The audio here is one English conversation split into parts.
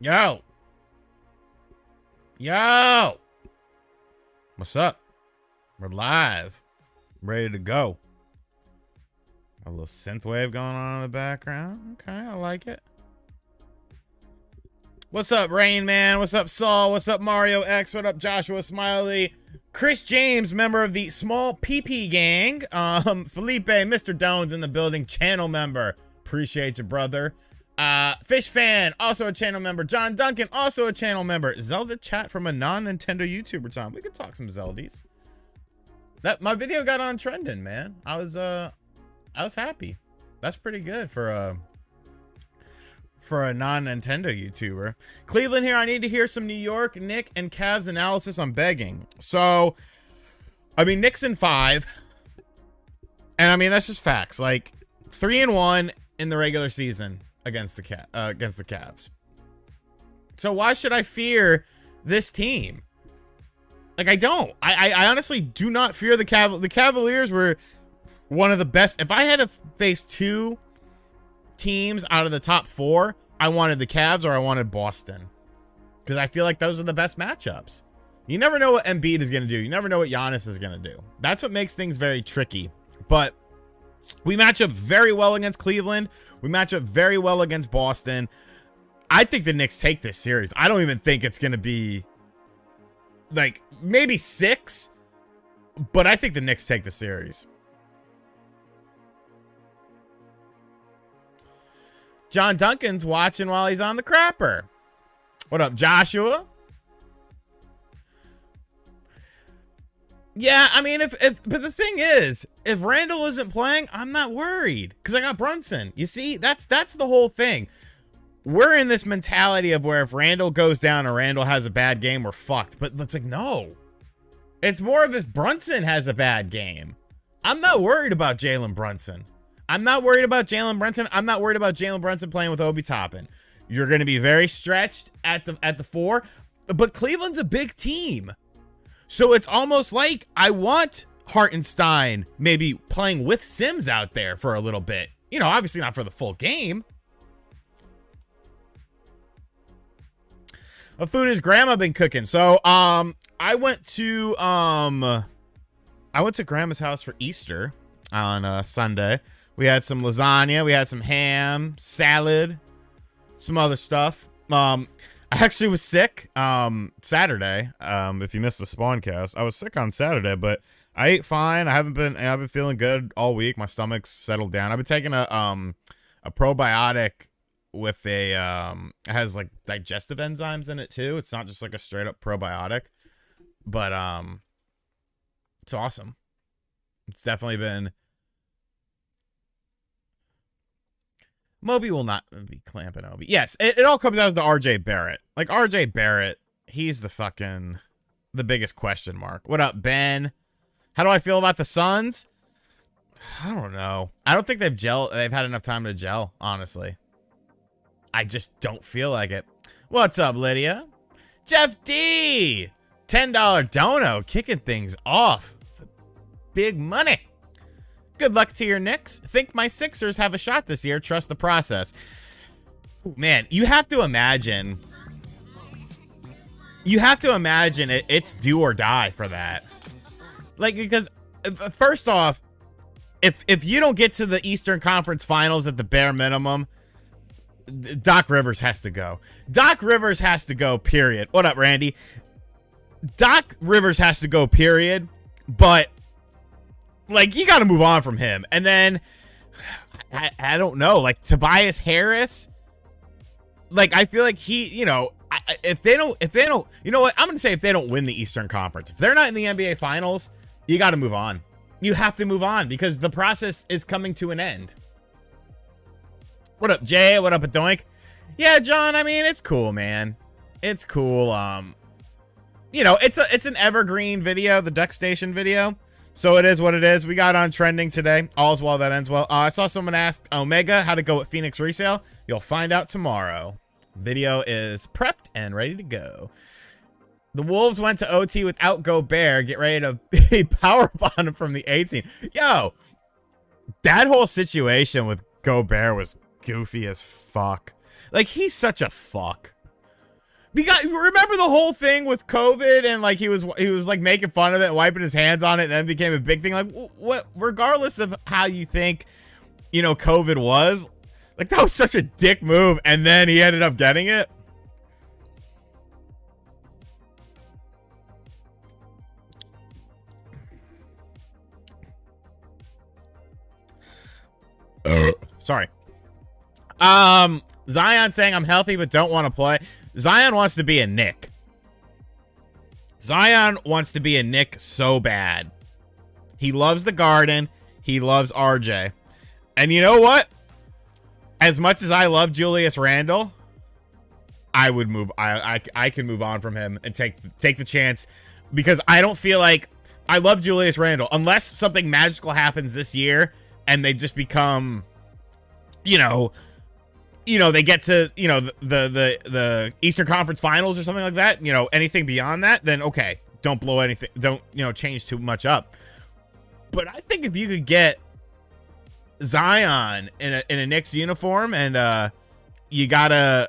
Yo. Yo. What's up? We're live. Ready to go. A little synth wave going on in the background. Okay, I like it. What's up, Rain Man? What's up, Saul? What's up, Mario X? What up, Joshua Smiley? Chris James, member of the Small PP Gang. Felipe, Mr. Dones in the building, channel member. Appreciate you, brother. Fish Fan, also a channel member. John Duncan, also a channel member. Zelda chat from a non-Nintendo YouTuber time. We could talk some Zeldies. My video got on trending, man. I was happy. That's pretty good for a non-Nintendo YouTuber. Cleveland here. I need to hear some New York, Nick, and Cavs analysis. I'm begging. So, I mean, Knicks in 5. And I mean, that's just facts. Like 3-1 in the regular season against the Cavs. So why should I fear this team? Like, I don't. I honestly do not fear the Cavaliers. The Cavaliers were one of the best. If I had to face two teams out of the top 4, I wanted the Cavs or I wanted Boston, because I feel like those are the best matchups. You never know what Embiid is going to do. You never know what Giannis is going to do. That's what makes things very tricky. But we match up very well against Cleveland. We match up very well against Boston. I think the Knicks take this series. I don't even think it's going to be like maybe 6, but I think the Knicks take the series. John Duncan's watching while he's on the crapper. What up, Joshua? Yeah, I mean, but the thing is, if Randall isn't playing, I'm not worried because I got Brunson. You see, that's the whole thing. We're in this mentality of where if Randall goes down or Randall has a bad game, we're fucked. But it's like, no. It's more of if Brunson has a bad game. I'm not worried about Jalen Brunson. I'm not worried about Jalen Brunson. I'm not worried about Jalen Brunson playing with Obi Toppin. You're going to be very stretched at the 4, but Cleveland's a big team. So it's almost like I want Hartenstein maybe playing with Sims out there for a little bit. You know, obviously not for the full game. What food has grandma been cooking? So I went to grandma's house for Easter on Sunday. We had some lasagna, we had some ham, salad, some other stuff. I actually was sick Saturday. If you missed the Spawncast, I was sick on Saturday, but I ate fine. I've been feeling good all week. My stomach's settled down. I've been taking a probiotic with it has like digestive enzymes in it too. It's not just like a straight up probiotic, but it's awesome. It's definitely been. Moby will not be clamping Obi. Yes, it all comes down to RJ Barrett. Like, RJ Barrett, he's the biggest question mark. What up, Ben? How do I feel about the Suns? I don't know. I don't think they've had enough time to gel, honestly. I just don't feel like it. What's up, Lydia? Jeff D! $10 dono, kicking things off. Big money. Good luck to your Knicks. Think my Sixers have a shot this year. Trust the process. Man, you have to imagine it's do or die for that. Like, because first off, if you don't get to the Eastern Conference Finals at the bare minimum, Doc Rivers has to go. Doc Rivers has to go, period. What up, Randy? Doc Rivers has to go, period. But like, you got to move on from him. And then, I don't know, like, Tobias Harris, like, I feel like he, you know, if they don't, you know what? I'm going to say if they don't win the Eastern Conference, if they're not in the NBA Finals, you got to move on. You have to move on because the process is coming to an end. What up, Jay? What up, Adoink? Yeah, John, I mean, it's cool, man. It's cool. You know, it's an evergreen video, the Duck Station video. So it is what it is. We got on trending today. All's well that ends well. I saw someone ask Omega how to go with Phoenix resale. You'll find out tomorrow. Video is prepped and ready to go. The Wolves went to OT without Gobert. Get ready to power bomb him from the 18. Yo, that whole situation with Gobert was goofy as fuck. Like, he's such a fuck. Because remember the whole thing with COVID and like he was like making fun of it, wiping his hands on it, and then became a big thing. Like what? Regardless of how you think, COVID was, like that was such a dick move, and then he ended up getting it. Sorry. Zion saying I'm healthy but don't want to play. Zion wants to be a Knick. Zion wants to be a Knick so bad. He loves the Garden. He loves RJ. And you know what? As much as I love Julius Randle, I would move. I can move on from him and take the chance, because I don't feel like I love Julius Randle unless something magical happens this year and they just become, they get to, the Eastern Conference Finals or something like that, anything beyond that, then okay, don't blow anything, don't, change too much up. But I think if you could get Zion in a Knicks uniform, and you gotta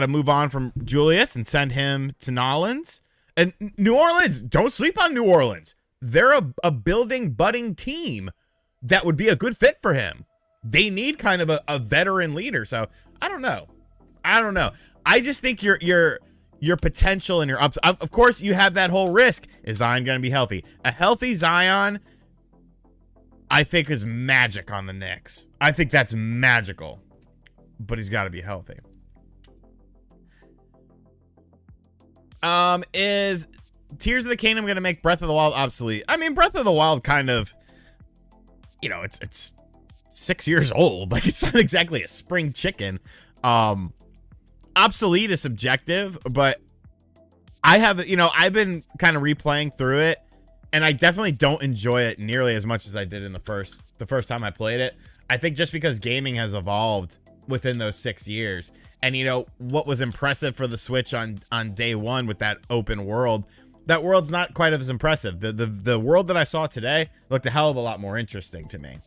move on from Julius and send him to Nolans. And New Orleans, don't sleep on New Orleans. They're a budding team that would be a good fit for him. They need kind of a veteran leader. So I don't know. I just think your potential and your ups. Of course, you have that whole risk. Is Zion going to be healthy? A healthy Zion, I think, is magic on the Knicks. I think that's magical, but he's got to be healthy. Is Tears of the Kingdom going to make Breath of the Wild obsolete? I mean, Breath of the Wild kind of, it's 6 years old. Like, it's not exactly a spring chicken. Obsolete is subjective, but I have, I've been kind of replaying through it, and I definitely don't enjoy it nearly as much as I did in the first time I played it. I think just because gaming has evolved within those 6 years, and what was impressive for the Switch on day one with that open world, that world's not quite as impressive. The world that I saw today looked a hell of a lot more interesting to me.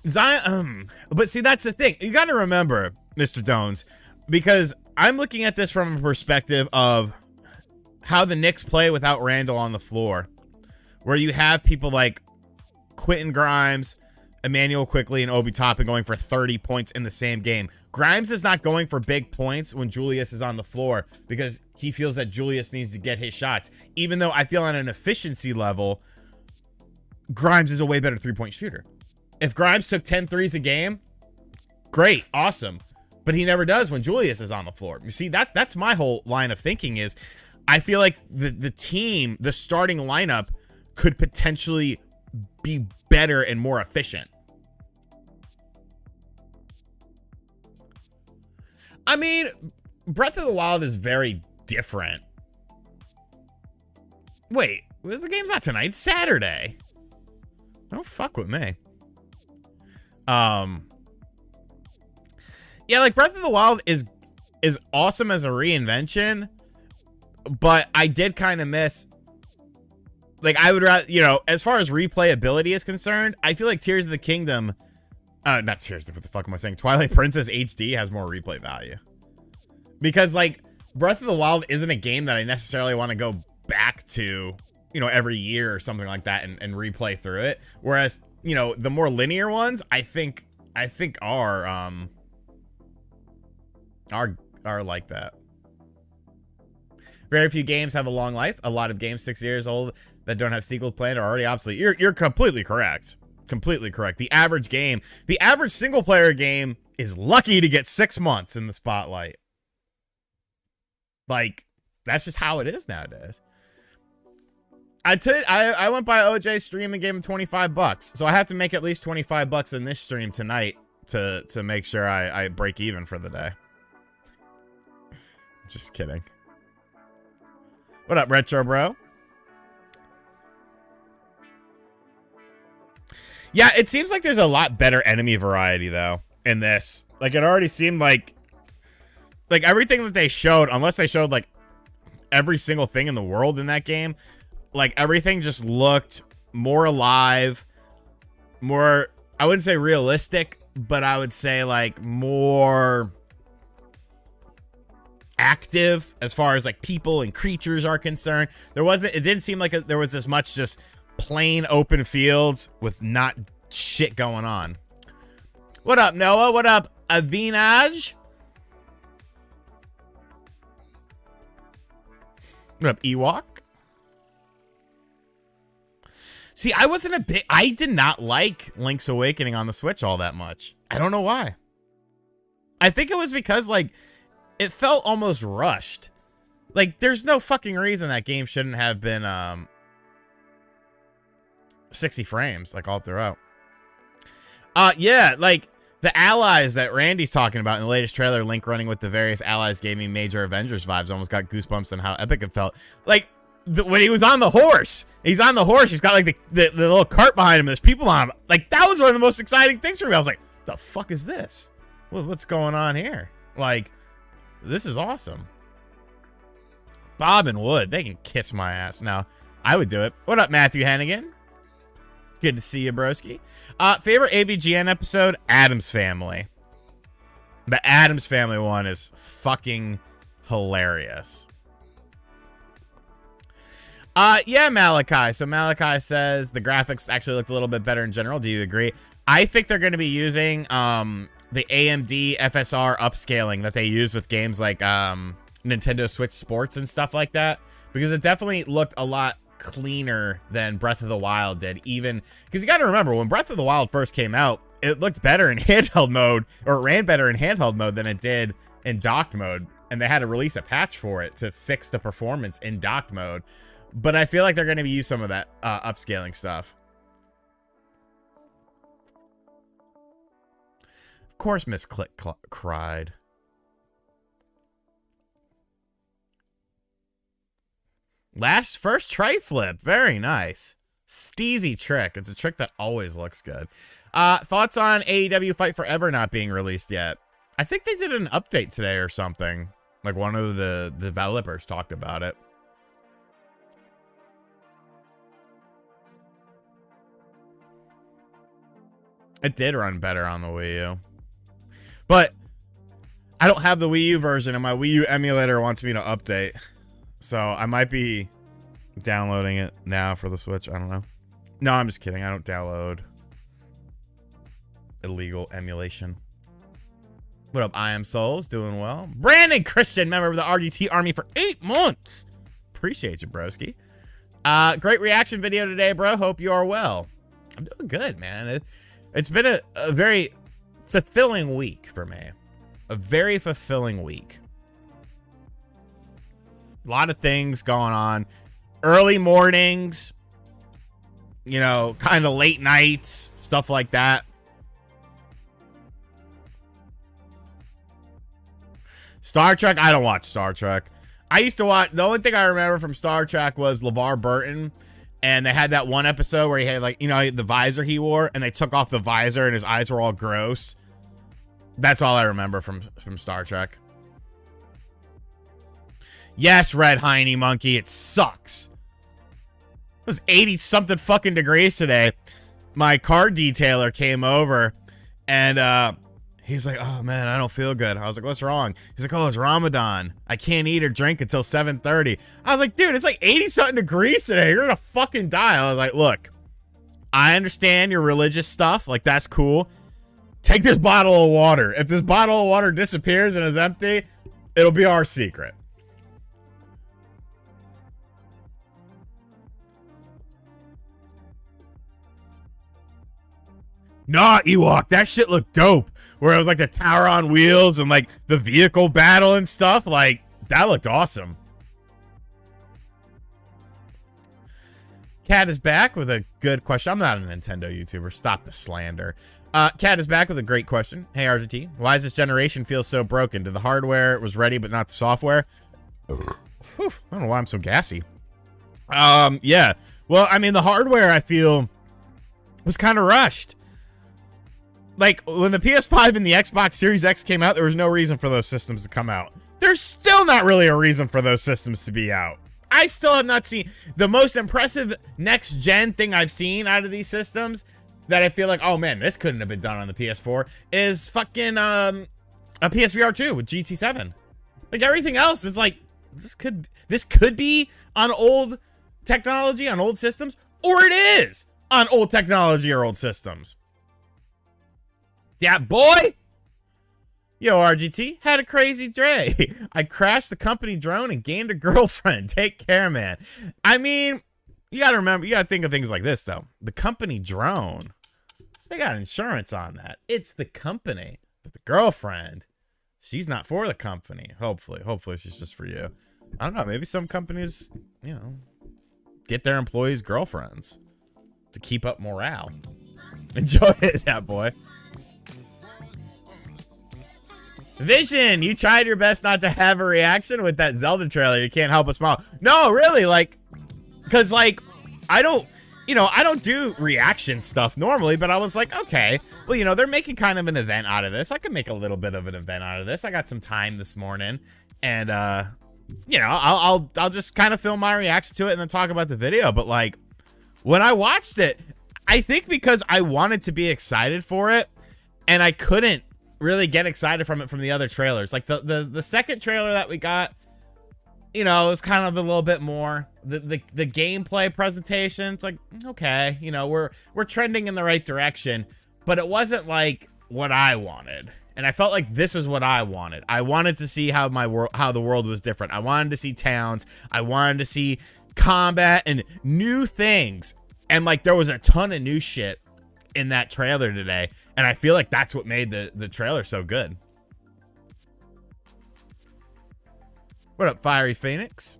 Zion, but see, that's the thing. You got to remember, Mr. Dones, because I'm looking at this from a perspective of how the Knicks play without Randall on the floor, where you have people like Quentin Grimes, Emmanuel Quickly, and Obi Toppin going for 30 points in the same game. Grimes is not going for big points when Julius is on the floor because he feels that Julius needs to get his shots. Even though I feel on an efficiency level, Grimes is a way better three-point shooter. If Grimes took 10 threes a game, great, awesome. But he never does when Julius is on the floor. You see, that's my whole line of thinking is I feel like the team, the starting lineup, could potentially be better and more efficient. I mean, Breath of the Wild is very different. Wait, the game's not tonight, it's Saturday. Don't fuck with me. Yeah, like Breath of the Wild is awesome as a reinvention, but I did kind of miss, like, I would rather, as far as replayability is concerned, I feel like Tears of the Kingdom, not Tears, what the fuck am I saying? Twilight Princess HD has more replay value. Because, like, Breath of the Wild isn't a game that I necessarily want to go back to, every year or something like that and replay through it. Whereas, the more linear ones, I think are like that. Very few games have a long life. A lot of games 6 years old that don't have sequels planned are already obsolete. You're completely correct. Completely correct. The average single player game is lucky to get 6 months in the spotlight. Like, that's just how it is nowadays. I went by OJ's stream and gave him $25, so I have to make at least $25 in this stream tonight to make sure I break even for the day. Just kidding. What up, Retro Bro? Yeah, it seems like there's a lot better enemy variety though in this. Like, it already seemed like everything that they showed, unless they showed like every single thing in the world in that game, like everything just looked more alive, more I wouldn't say realistic, but I would say like more active as far as like people and creatures are concerned. It didn't seem like there was as much just plain open fields with not shit going on. What up, Noah? What up, Avinaj? What up, Ewok? See, I did not like Link's Awakening on the Switch all that much. I don't know why. I think it was because, like, it felt almost rushed. Like, there's no fucking reason that game shouldn't have been, 60 frames, like, all throughout. Yeah, like, the allies that Randy's talking about in the latest trailer, Link running with the various allies gave me major Avengers vibes. Almost got goosebumps on how epic it felt. Like, when he was on the horse, he's got like the little cart behind him. There's people on him. Like, that was one of the most exciting things for me. I was like, the fuck is this? What's going on here? Like, this is awesome. Bob and Wood, they can kiss my ass. Now, I would do it. What up, Matthew Hennigan? Good to see you, broski. Favorite AVGN episode? Addams Family. The Addams Family one is fucking hilarious. Yeah, Malachi. So Malachi says the graphics actually looked a little bit better in general. Do you agree? I think they're going to be using the AMD FSR upscaling that they use with games like Nintendo Switch Sports and stuff like that, because it definitely looked a lot cleaner than Breath of the Wild did. Even because you got to remember, when Breath of the Wild first came out, it looked better in handheld mode, or it ran better in handheld mode than it did in docked mode, and they had to release a patch for it to fix the performance in docked mode. But I feel like they're going to use some of that upscaling stuff. Of course, Miss Click cried. First tray flip. Very nice. Steezy trick. It's a trick that always looks good. Thoughts on AEW Fight Forever not being released yet? I think they did an update today or something. Like, one of the developers talked about it. It did run better on the Wii U. But I don't have the Wii U version, and my Wii U emulator wants me to update. So I might be downloading it now for the Switch. I don't know. No, I'm just kidding. I don't download illegal emulation. What up, I Am Souls? Doing well. Brandon Christian, member of the RGT Army for 8 months. Appreciate you, broski. Great reaction video today, bro. Hope you are well. I'm doing good, man. It's been a very fulfilling week for me. A very fulfilling week. A lot of things going on. Early mornings, you know, kind of late nights, stuff like that. Star Trek, I don't watch Star Trek. I used to watch, the only thing I remember from Star Trek was LeVar Burton. And they had that one episode where he had, like, you know, the visor he wore, and they took off the visor and his eyes were all gross. That's all I remember from Star Trek. Yes, Red Heiny Monkey, it sucks. It was 80-something fucking degrees today. My car detailer came over, and he's like, oh, man, I don't feel good. I was like, what's wrong? He's like, oh, it's Ramadan. I can't eat or drink until 7:30. I was like, dude, it's like 80-something degrees today. You're gonna fucking die. I was like, look, I understand your religious stuff. Like, that's cool. Take this bottle of water. If this bottle of water disappears and is empty, it'll be our secret. Nah, Ewok, that shit looked dope. Where it was like the tower on wheels and like the vehicle battle and stuff. Like, that looked awesome. Cat is back with a good question. I'm not a Nintendo YouTuber. Stop the slander. Cat is back with a great question. Hey, RGT, why does this generation feel so broken? Did the hardware was ready but not the software? Whew, I don't know why I'm so gassy. Yeah. Well, I mean, the hardware, I feel, was kind of rushed. Like, when the PS5 and the Xbox Series X came out, there was no reason for those systems to come out. There's still not really a reason for those systems to be out. I still have not seen the most impressive next-gen thing I've seen out of these systems that I feel like, oh man, this couldn't have been done on the PS4 is fucking a PSVR 2 with GT7. Like everything else is like, this could be on old technology, on old systems, or it is on old technology or old systems. Yeah, boy. Yo, RGT, had a crazy day. I crashed the company drone and gained a girlfriend. Take care, man. I mean, you gotta remember, you gotta think of things like this, though. The company drone, they got insurance on that. It's the company. But the girlfriend, she's not for the company. Hopefully she's just for you. I don't know, maybe some companies, you know, get their employees girlfriends to keep up morale. Enjoy it, yeah, boy. Vision, you tried your best not to have a reaction with that Zelda trailer. You can't help but smile. No, really, like, because, like, I don't do reaction stuff normally, but I was like, okay, well, you know, they're making kind of an event out of this. I can make a little bit of an event out of this. I got some time this morning, and, you know, I'll just kind of film my reaction to it and then talk about the video. But, like, when I watched it, I think because I wanted to be excited for it, and I couldn't really get excited from it from the other trailers. Like the second trailer that we got, you know, it was kind of a little bit more the gameplay presentation. It's like, okay, you know, we're trending in the right direction, but it wasn't like what I wanted. And I felt like this is what I wanted. I wanted to see how the world was different. I wanted to see towns. I wanted to see combat and new things. And like there was a ton of new shit in that trailer today. And I feel like that's what made the trailer so good. What up, Fiery Phoenix?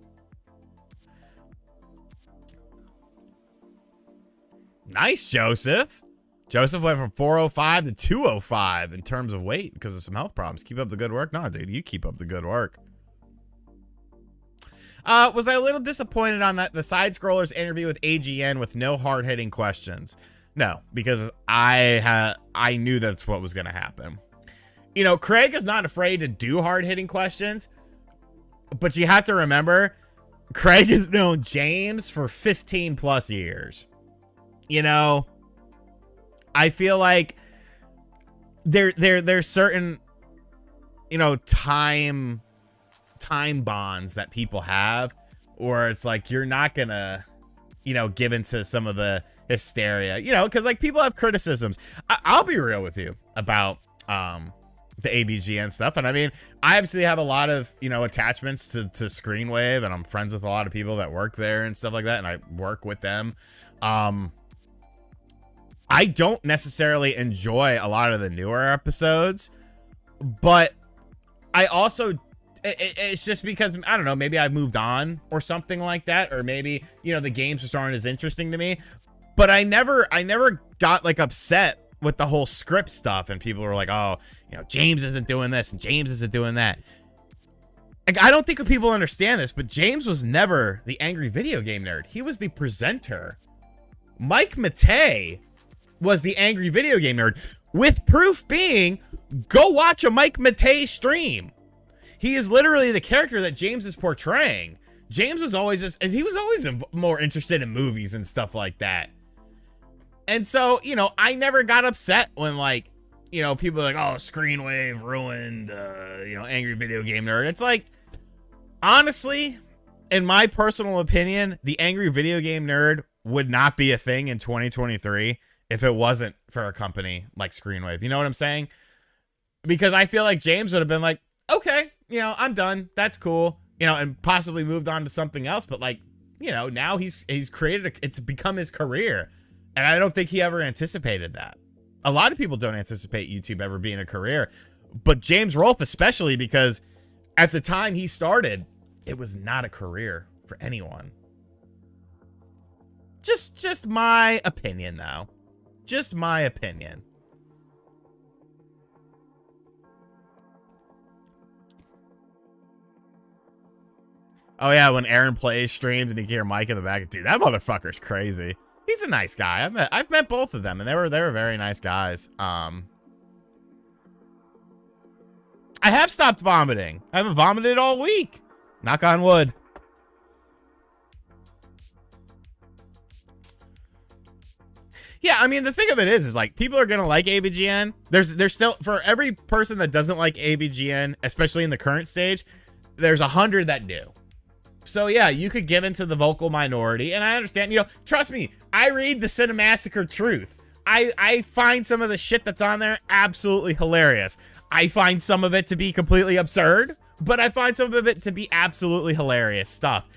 Nice, Joseph. Joseph went from 405 to 205 in terms of weight because of some health problems. Keep up the good work. No, dude, you keep up the good work. Was I a little disappointed on the side-scrollers interview with AGN with no hard-hitting questions? No, because I knew that's what was going to happen. You know, Craig is not afraid to do hard-hitting questions, but you have to remember, Craig has known James for 15 plus years. You know, I feel like there's certain, you know, time bonds that people have, or it's like you're not gonna, you know, give into some of the hysteria, you know, because like people have criticisms. I'll be real with you about the ABGN stuff, and I mean, I obviously have a lot of, you know, attachments to Screenwave, and I'm friends with a lot of people that work there and stuff like that, and I work with them. I don't necessarily enjoy a lot of the newer episodes, but I also, it's just because, I don't know, maybe I moved on or something like that, or maybe, you know, the games just aren't as interesting to me. But I never got like upset with the whole script stuff, and people were like, oh, you know, James isn't doing this and James isn't doing that. Like, I don't think people understand this, but James was never the angry video game nerd. He was the presenter. Mike Matei was the angry video game nerd, with proof being, go watch a Mike Matei stream. He is literally the character that James is portraying. James was always he was always more interested in movies and stuff like that. And so, you know, I never got upset when, like, you know, people are like, oh, Screenwave ruined, you know, angry video game nerd. It's like, honestly, in my personal opinion, the angry video game nerd would not be a thing in 2023 if it wasn't for a company like Screenwave. You know what I'm saying? Because I feel like James would have been like, okay, you know, I'm done. That's cool. You know, and possibly moved on to something else. But like, you know, now he's created it's become his career. And I don't think he ever anticipated that. A lot of people don't anticipate YouTube ever being a career. But James Rolfe especially, because at the time he started, it was not a career for anyone. Just my opinion, though. Just my opinion. Oh yeah, when Aaron plays streams and you can hear Mike in the back, dude, that motherfucker's crazy. He's a nice guy. I've met both of them, and they were very nice guys. I have stopped vomiting. I haven't vomited all week. Knock on wood. Yeah, I mean, the thing of it is like people are gonna like AVGN. There's still, for every person that doesn't like AVGN, especially in the current stage, there's 100 that do. So yeah, you could give into the vocal minority, and I understand. You know, trust me, I read the Cinemassacre Truth. I find some of the shit that's on there absolutely hilarious. I find some of it to be completely absurd, but I find some of it to be absolutely hilarious stuff.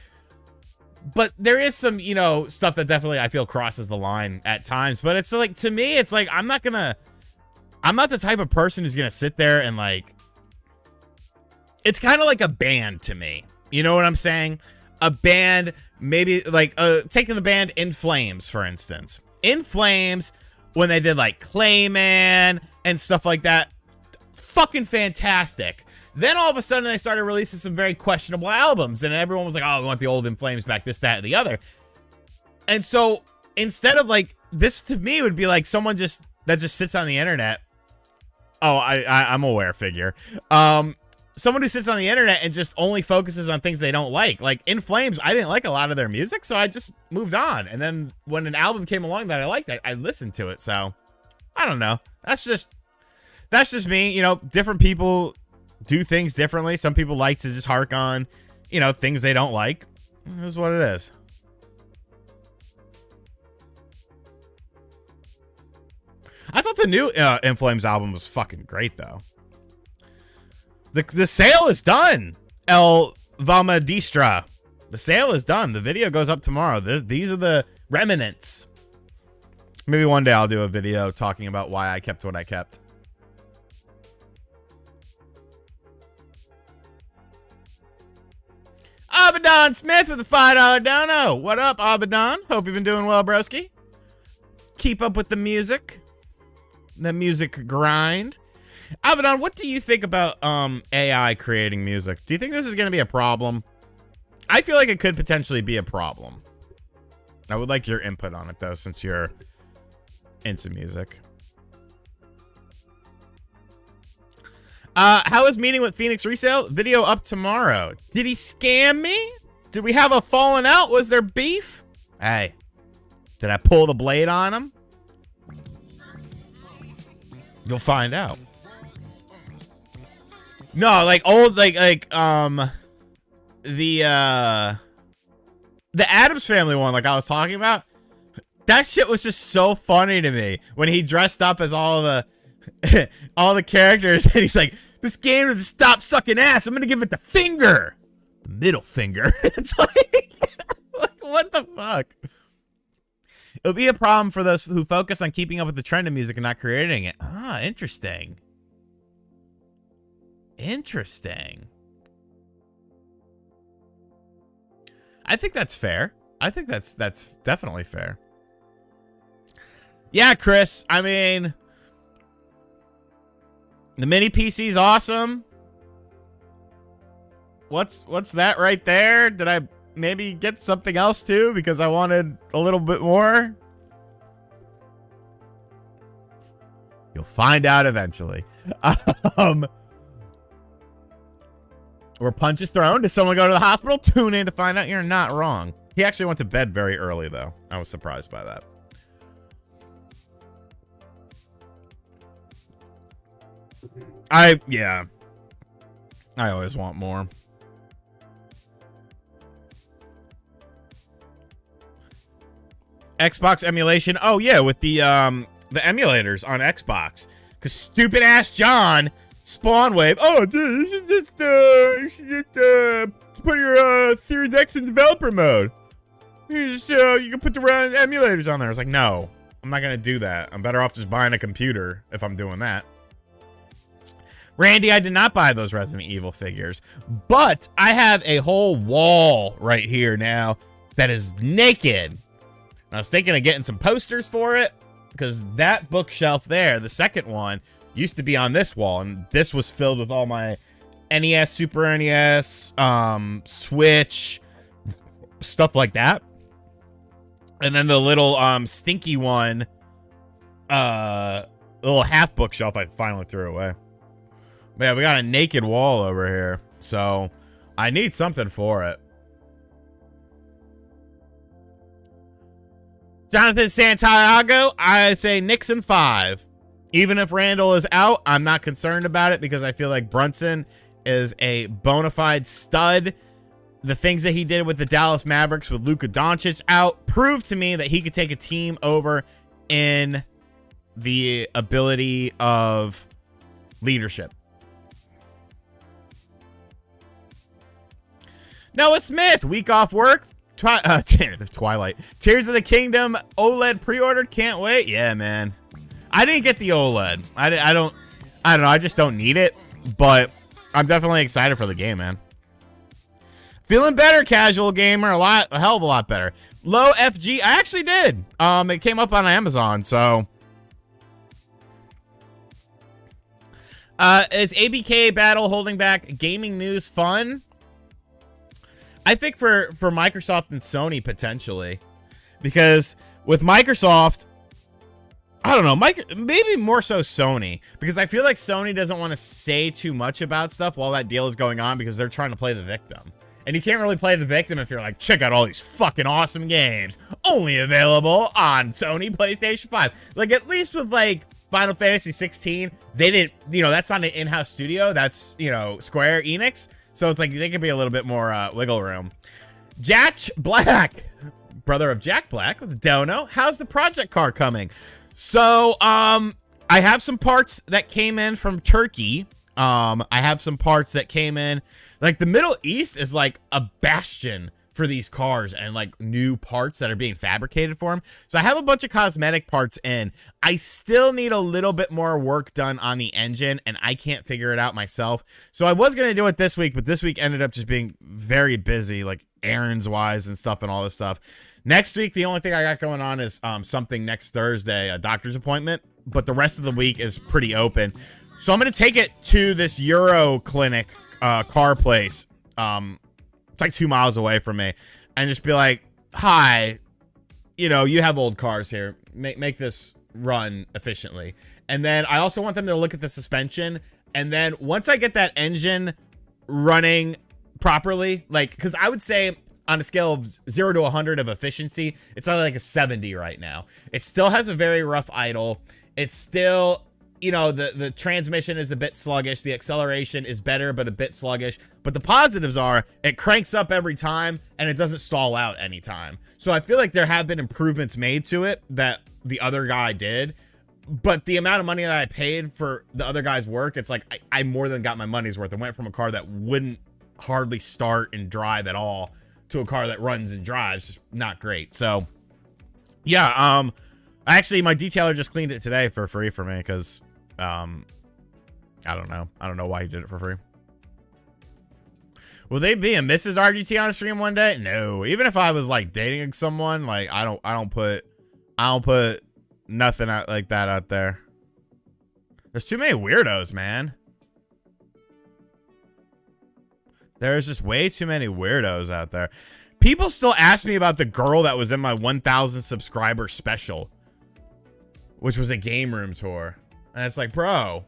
But there is some, you know, stuff that definitely I feel crosses the line at times. But it's like, to me, it's like, I'm not the type of person who's gonna sit there and like, it's kind of like a band to me. You know what I'm saying? A band, maybe like, taking the band In Flames, for instance. In Flames, when they did like Clayman and stuff like that, fucking fantastic. Then all of a sudden they started releasing some very questionable albums, and everyone was like, oh, I want the old In Flames back, this, that, and the other. And so instead of like, this to me would be like someone that just sits on the internet. Oh, I'm aware figure. Someone who sits on the internet and just only focuses on things they don't like. Like In Flames, I didn't like a lot of their music, so I just moved on. And then when an album came along that I liked, I listened to it. So I don't know. That's just me. You know, different people do things differently. Some people like to just hark on, you know, things they don't like. This is what it is. I thought the new In Flames album was fucking great, though. The sale is done, El Valmadistra. The sale is done. The video goes up tomorrow. These are the remnants. Maybe one day I'll do a video talking about why I kept what I kept. Abaddon Smith with a $5 dono. What up, Abaddon? Hope you've been doing well, broski. Keep up with the music. The music grind. Abaddon, what do you think about AI creating music? Do you think this is going to be a problem? I feel like it could potentially be a problem. I would like your input on it, though, since you're into music. How is meeting with Phoenix resale? Video up tomorrow. Did he scam me? Did we have a falling out? Was there beef? Hey, did I pull the blade on him? You'll find out. No, like old, the Addams Family one, like I was talking about. That shit was just so funny to me when he dressed up as all the characters, and he's like, "This game doesn't stop sucking ass. I'm gonna give it the finger, the middle finger." It's like what the fuck? It'll be a problem for those who focus on keeping up with the trend of music and not creating it. Ah, interesting. Interesting. I think that's fair. I think that's definitely fair. Yeah, Chris. I mean, the mini PC's awesome. What's that right there? Did I maybe get something else too because I wanted a little bit more? You'll find out eventually. Were punches thrown? Did someone go to the hospital? Tune in to find out. You're not wrong. He actually went to bed very early, though. I was surprised by that. Yeah. I always want more. Xbox emulation. Oh, yeah, with the emulators on Xbox. Because stupid ass John... Spawn wave. Oh, dude, you should just put your Series X in developer mode. You can put the emulators on there. I was like, no, I'm not gonna do that. I'm better off just buying a computer if I'm doing that. Randy, I did not buy those Resident Evil figures, but I have a whole wall right here now that is naked. And I was thinking of getting some posters for it because that bookshelf there, the second one, used to be on this wall, and this was filled with all my NES, Super NES, Switch, stuff like that. And then the little stinky one, little half bookshelf I finally threw away. But yeah, we got a naked wall over here, so I need something for it. Jonathan Santiago, I say Knicks in 5. Even if Randall is out, I'm not concerned about it because I feel like Brunson is a bona fide stud. The things that he did with the Dallas Mavericks with Luka Doncic out proved to me that he could take a team over in the ability of leadership. Noah Smith, week off work. Twilight. Tears of the Kingdom OLED pre-ordered. Can't wait. Yeah, man. I didn't get the OLED. I don't know. I just don't need it. But I'm definitely excited for the game, man. Feeling better, casual gamer. A hell of a lot better. Low FG. I actually did. It came up on Amazon, so. Is ABK battle holding back gaming news fun? I think for Microsoft and Sony potentially, because with Microsoft, I don't know, maybe more so Sony, because I feel like Sony doesn't want to say too much about stuff while that deal is going on because they're trying to play the victim. And you can't really play the victim if you're like, check out all these fucking awesome games, only available on Sony PlayStation 5. Like, at least with like Final Fantasy 16, they didn't, that's not an in-house studio, that's, Square Enix. So it's like they could be a little bit more wiggle room. Jack Black, brother of Jack Black with Dono. How's the project car coming? So I have some parts that came in from Turkey. I have some parts that came in. Like the Middle East is like a bastion for these cars and like new parts that are being fabricated for them. So I have a bunch of cosmetic parts in. I still need a little bit more work done on the engine and I can't figure it out myself. So I was going to do it this week, but this week ended up just being very busy, like errands wise and stuff and all this stuff. Next week, the only thing I got going on is something next Thursday, a doctor's appointment, but the rest of the week is pretty open. So I'm going to take it to this Euro Clinic car place. It's like 2 miles away from me, and just be like, hi, you have old cars here. Make this run efficiently. And then I also want them to look at the suspension. And then once I get that engine running properly, like, because I would say on a scale of 0 to 100 of efficiency, it's like a 70 right now. It still has a very rough idle. It's still, the transmission is a bit sluggish. The acceleration is better, but a bit sluggish. But the positives are it cranks up every time and it doesn't stall out anytime. So I feel like there have been improvements made to it that the other guy did. But the amount of money that I paid for the other guy's work, it's like I more than got my money's worth. I went from a car that wouldn't hardly start and drive at all to a car that runs and drives. Just not great. So yeah, actually my detailer just cleaned it today for free for me because I don't know why he did it for free. Will they be a Mrs. RGT on a stream one day? No. Even if I was like dating someone, like I don't put nothing out like that out there. There's too many weirdos, man. There's just way too many weirdos out there. People still ask me about the girl that was in my 1,000 subscriber special, which was a game room tour. And it's like, bro.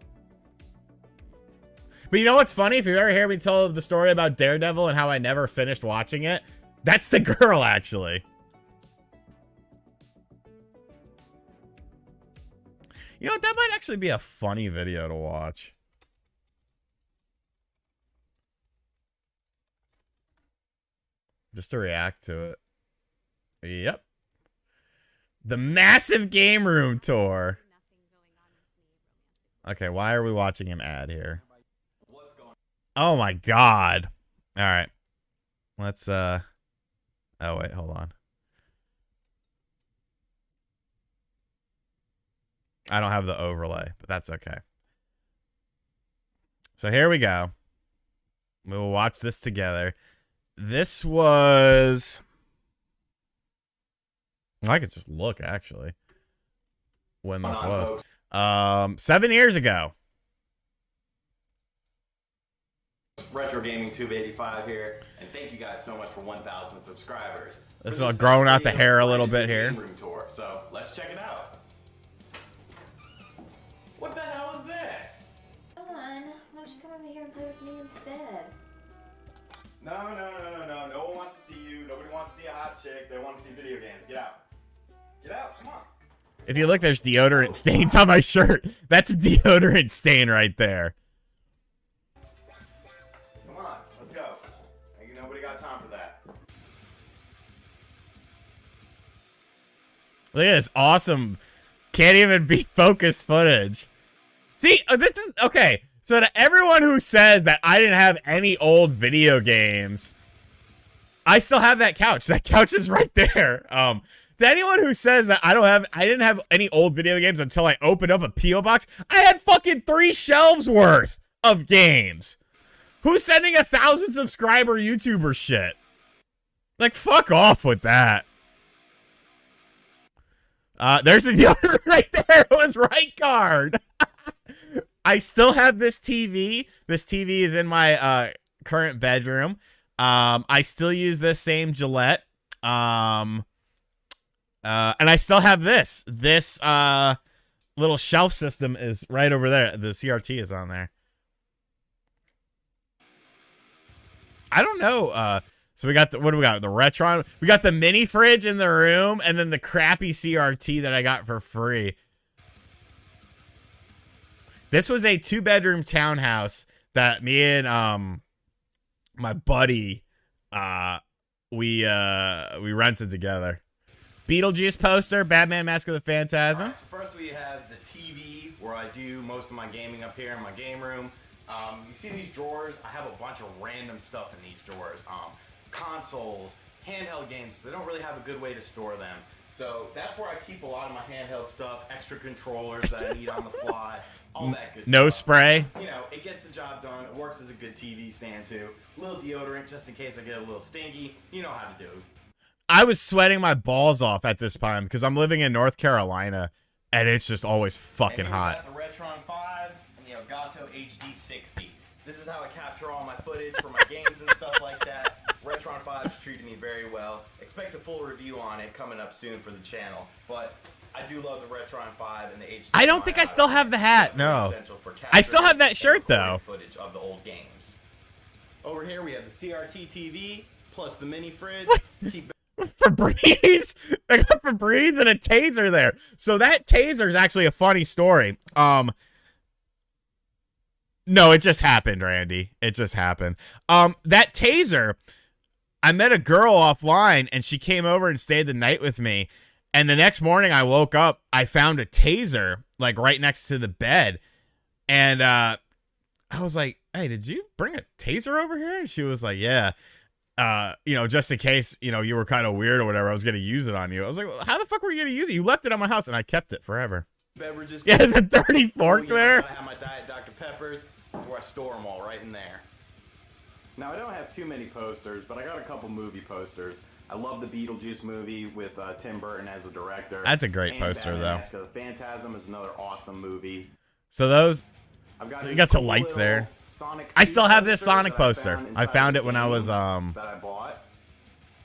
But you know what's funny? If you ever hear me tell the story about Daredevil and how I never finished watching it, that's the girl, actually. You know what? That might actually be a funny video to watch. Just to react to it. Yep. The massive game room tour. Okay, why are we watching an ad here? Oh my god. All right. Let's oh wait, hold on. I don't have the overlay, but that's okay. So here we go. We will watch this together. This was, I could just look actually when this was. 7 years ago. Retro Gaming Tube 85 here, and thank you guys so much for 1,000 subscribers. This is growing out the hair a little bit here. Room tour, so let's check it out. What the hell is this? Come on, why don't you come over here and play with me instead? No. No one wants to see you. Nobody wants to see a hot chick. They want to see video games. Get out. Get If you look, there's deodorant stains on my shirt. That's a deodorant stain right there. Come on, let's go. Ain't nobody got time for that. Look at this awesome, can't even be focused footage. See, this is, okay, so to everyone who says that I didn't have any old video games, I still have that couch. That couch is right there. To anyone who says that I didn't have any old video games until I opened up a P.O. box, I had fucking 3 shelves worth of games. Who's sending 1,000 subscriber YouTuber shit? Like, fuck off with that. There's the deodorant right there. It was right card. I still have this TV. This TV is in my current bedroom. I still use this same Gillette. And I still have this. This little shelf system is right over there. The CRT is on there. I don't know. So we got what do we got? The Retron. We got the mini fridge in the room, and then the crappy CRT that I got for free. This was a 2-bedroom townhouse that me and my buddy we rented together. Beetlejuice poster, Batman Mask of the Phantasm. Right, so first we have the TV where I do most of my gaming up here in my game room. You see these drawers? I have a bunch of random stuff in these drawers. Consoles, handheld games. They don't really have a good way to store them. So that's where I keep a lot of my handheld stuff, extra controllers that I need on the fly, all that good stuff. No spray. You know, it gets the job done. It works as a good TV stand too. A little deodorant just in case I get a little stinky. You know how to do. I was sweating my balls off at this time because I'm living in North Carolina, and it's just always fucking hot. The Retron 5 and the Elgato HD 60. This is how I capture all my footage for my games and stuff like that. Retron 5 has treated me very well. Expect a full review on it coming up soon for the channel. But I do love the Retron 5 and the HD. I don't think I still have the hat. No. I still have that shirt though. Footage of the old games. Over here we have the CRT TV plus the mini fridge. Keep Febreze. I got Febreze and a taser there. So that taser is actually a funny story. No, it just happened, Randy. It just happened. That taser, I met a girl offline and she came over and stayed the night with me. And the next morning I woke up, I found a taser like right next to the bed. And I was like, "Hey, did you bring a taser over here?" And she was like, "Yeah. You know, just in case, you know, you were kind of weird or whatever, I was going to use it on you." I was like, well, how the fuck were you going to use it? You left it on my house, and I kept it forever. Beverages. Yeah, there's a dirty fork there. I have my Diet Dr. Peppers, where I store them all right in there. Now, I don't have too many posters, but I got a couple movie posters. I love the Beetlejuice movie with Tim Burton as the director. That's a great poster, Batman though. Mask of the Phantasm is another awesome movie. So those, you got the lights there. Sonic I still have this Sonic poster. I found it when I was, that I bought.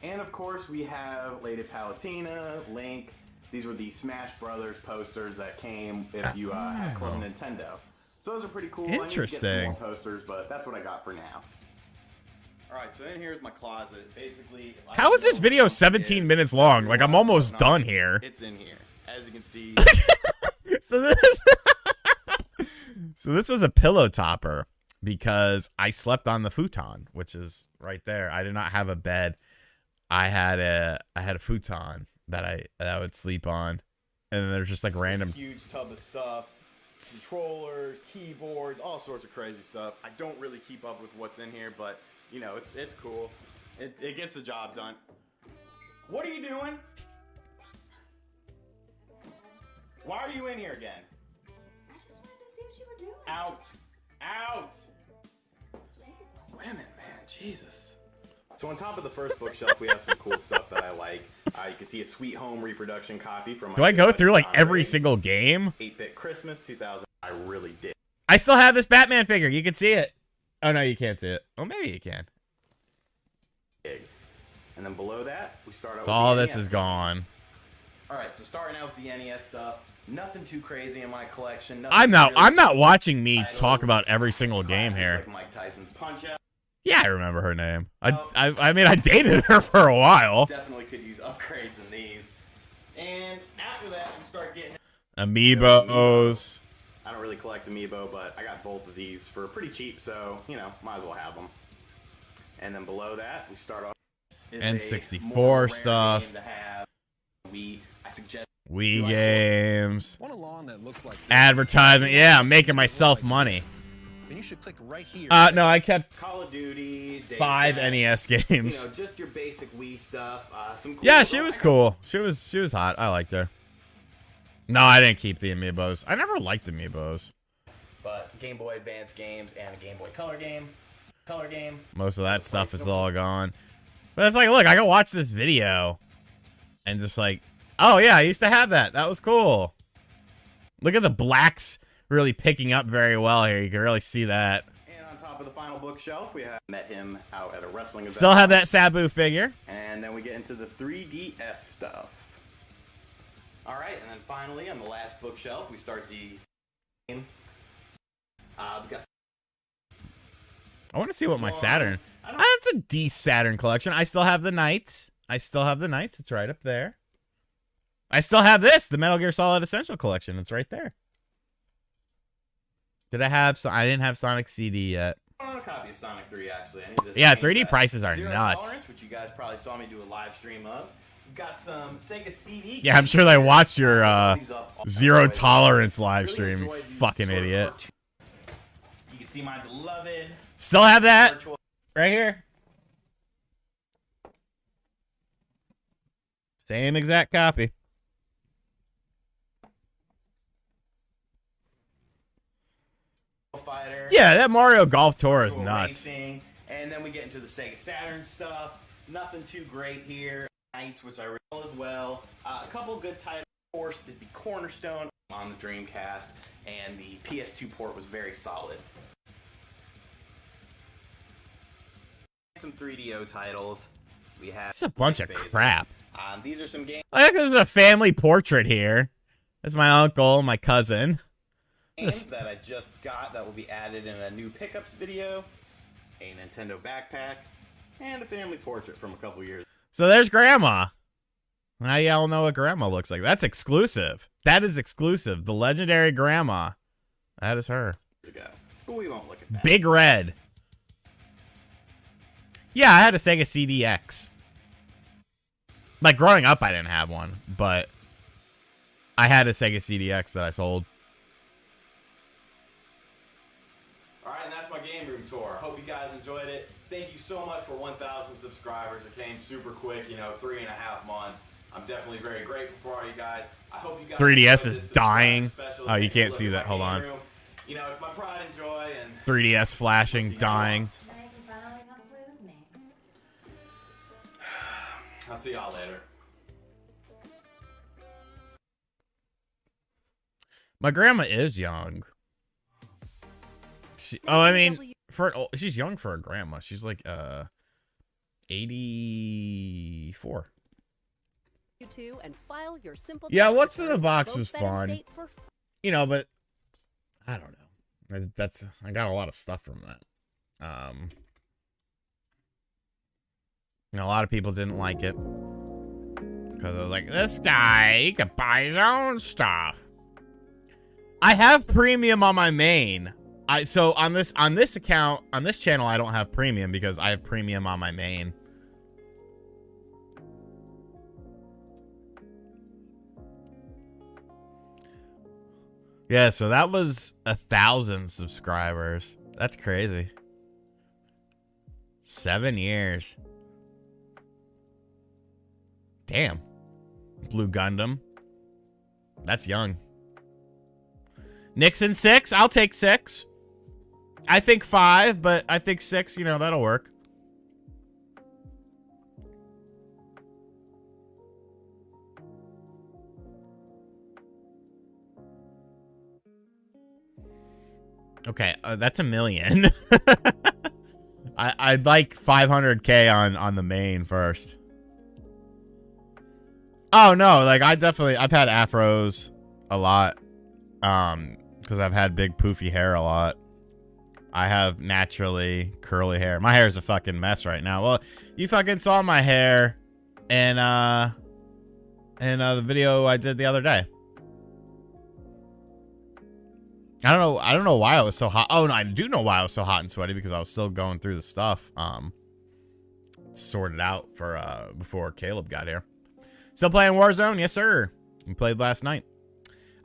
And of course we have Lady Palutena, Link. These were the Smash Brothers posters that came if you had Club Nintendo. So those are pretty cool. Interesting. I need to get some more posters, but that's what I got for now. Alright, so in here's my closet. Basically, How is this video 17 minutes long? Like, I'm almost done here. It's in here. As you can see. So this was a pillow topper because I slept on the futon, which is right there. I did not have a bed. I had a futon that I would sleep on, and then there's just like random huge tub of stuff, controllers, keyboards, all sorts of crazy stuff. I don't really keep up with what's in here, but you know it's cool. It gets the job done. What are you doing? Why are you in here again? I just wanted to see what you were doing. Out! Out! Women, man, Jesus. So on top of the first bookshelf, we have some cool stuff that I like. You can see a Sweet Home reproduction copy from. Do I go through like every single game? 8-Bit Christmas 2000. I really did. I still have this Batman figure. You can see it. Oh no, you can't see it. Oh, maybe you can. And then below that, we start out. So with all the this NES. is gone. All right, so starting out with the NES stuff. Nothing too crazy in my collection. I'm not watching me talk about every single game here. Like Mike Tyson's Punch-Out. Yeah, I remember her name. I mean, I dated her for a while. Definitely could use upgrades in these. And after that, we start getting Amiibos. I don't really collect Amiibo, but I got both of these for pretty cheap, so, you know, might as well have them. And then below that, we start off N64 stuff. I suggest Wii games. Want a lawn that looks like Advertisement. Yeah, I'm making myself money. then you should click right here. No, I kept Call of Duty, 5 NES games. You know, just your basic Wii stuff. Some cool Yeah, she was cool. She was hot. I liked her. No, I didn't keep the Amiibos. I never liked Amiibos. But Game Boy Advance games and a Game Boy Color game. Most of that stuff is all gone. But it's like, look, I can watch this video and just like, oh yeah, I used to have that. That was cool. Look at the blacks really picking up very well here. You can really see that. And on top of the final bookshelf, we have met him out at a wrestling event. Still have that Sabu figure. And then we get into the 3DS stuff. All right, and then finally on the last bookshelf, we start the game. We got I want to see what my Saturn. That's a D Saturn collection. I still have the Knights. It's right up there. I still have this, the Metal Gear Solid Essential Collection. It's right there. Did I have? I didn't have Sonic CD yet. I want a copy of Sonic 3 actually. I need to Yeah, change 3D that. prices are Zero nuts. Tolerance, which you guys probably saw me do a live stream of. We've got some Sega CD. Yeah, I'm sure they watched your Zero Tolerance Tolerance live stream. You fucking idiot. You can see my beloved. Still have that right here. Same exact copy. Fighter. Yeah, that Mario Golf Tour is nuts. Racing. And then we get into the Sega Saturn stuff. Nothing too great here. Knights, which I really as well. A couple good titles. Of course, is the Cornerstone on the Dreamcast, and the PS2 port was very solid. Some 3DO titles. We have. It's a bunch of crap. These are some games. I think there's a family portrait here. That's my uncle, my cousin. That I just got that will be added in a new pickups video, a Nintendo backpack, and a family portrait from a couple years ago. So there's Grandma. Now y'all know what Grandma looks like. That's exclusive. That is exclusive. The legendary Grandma. That is her. But we won't look at that. Big Red. Yeah, I had a Sega CDX. Like, growing up, I didn't have one, but I had a Sega CDX that I sold. Alright, and that's my game room tour. Hope you guys enjoyed it. Thank you so much for 1,000 subscribers. It came super quick, you know, 3.5 months. I'm definitely very grateful for all you guys. I hope you guys 3DS enjoyed is this dying. special. Oh, you Take a can't look see at that. my Hold game on. room. You know, it's my pride and joy, and 3DS flashing, dying. Now you can finally come play with me. I'll see y'all later. My grandma is young. I mean, she's young for a grandma. She's like 84. And file your simple Yeah, tax what's in the return, box both was fed and fun. state for You know, but I don't know. I got a lot of stuff from that. You know, a lot of people didn't like it because I was like, this guy, he could buy his own stuff. I have premium on my main. So on this account, on this channel, I don't have premium because I have premium on my main. Yeah, so that was 1,000 subscribers. That's crazy. 7 years. Damn. Blue Gundam. That's young. Knicks in 6? I'll take 6. I think 5, but I think 6, you know, that'll work. Okay, that's 1 million. I'd like 500K on the main first. Oh no, like I've had afros a lot. Because I've had big poofy hair a lot. I have naturally curly hair. My hair is a fucking mess right now. Well, you fucking saw my hair in in the video I did the other day. I don't know why I was so hot. Oh no, I do know why I was so hot and sweaty, because I was still going through the stuff. Sorted out for before Caleb got here. Still playing Warzone? Yes, sir. We played last night.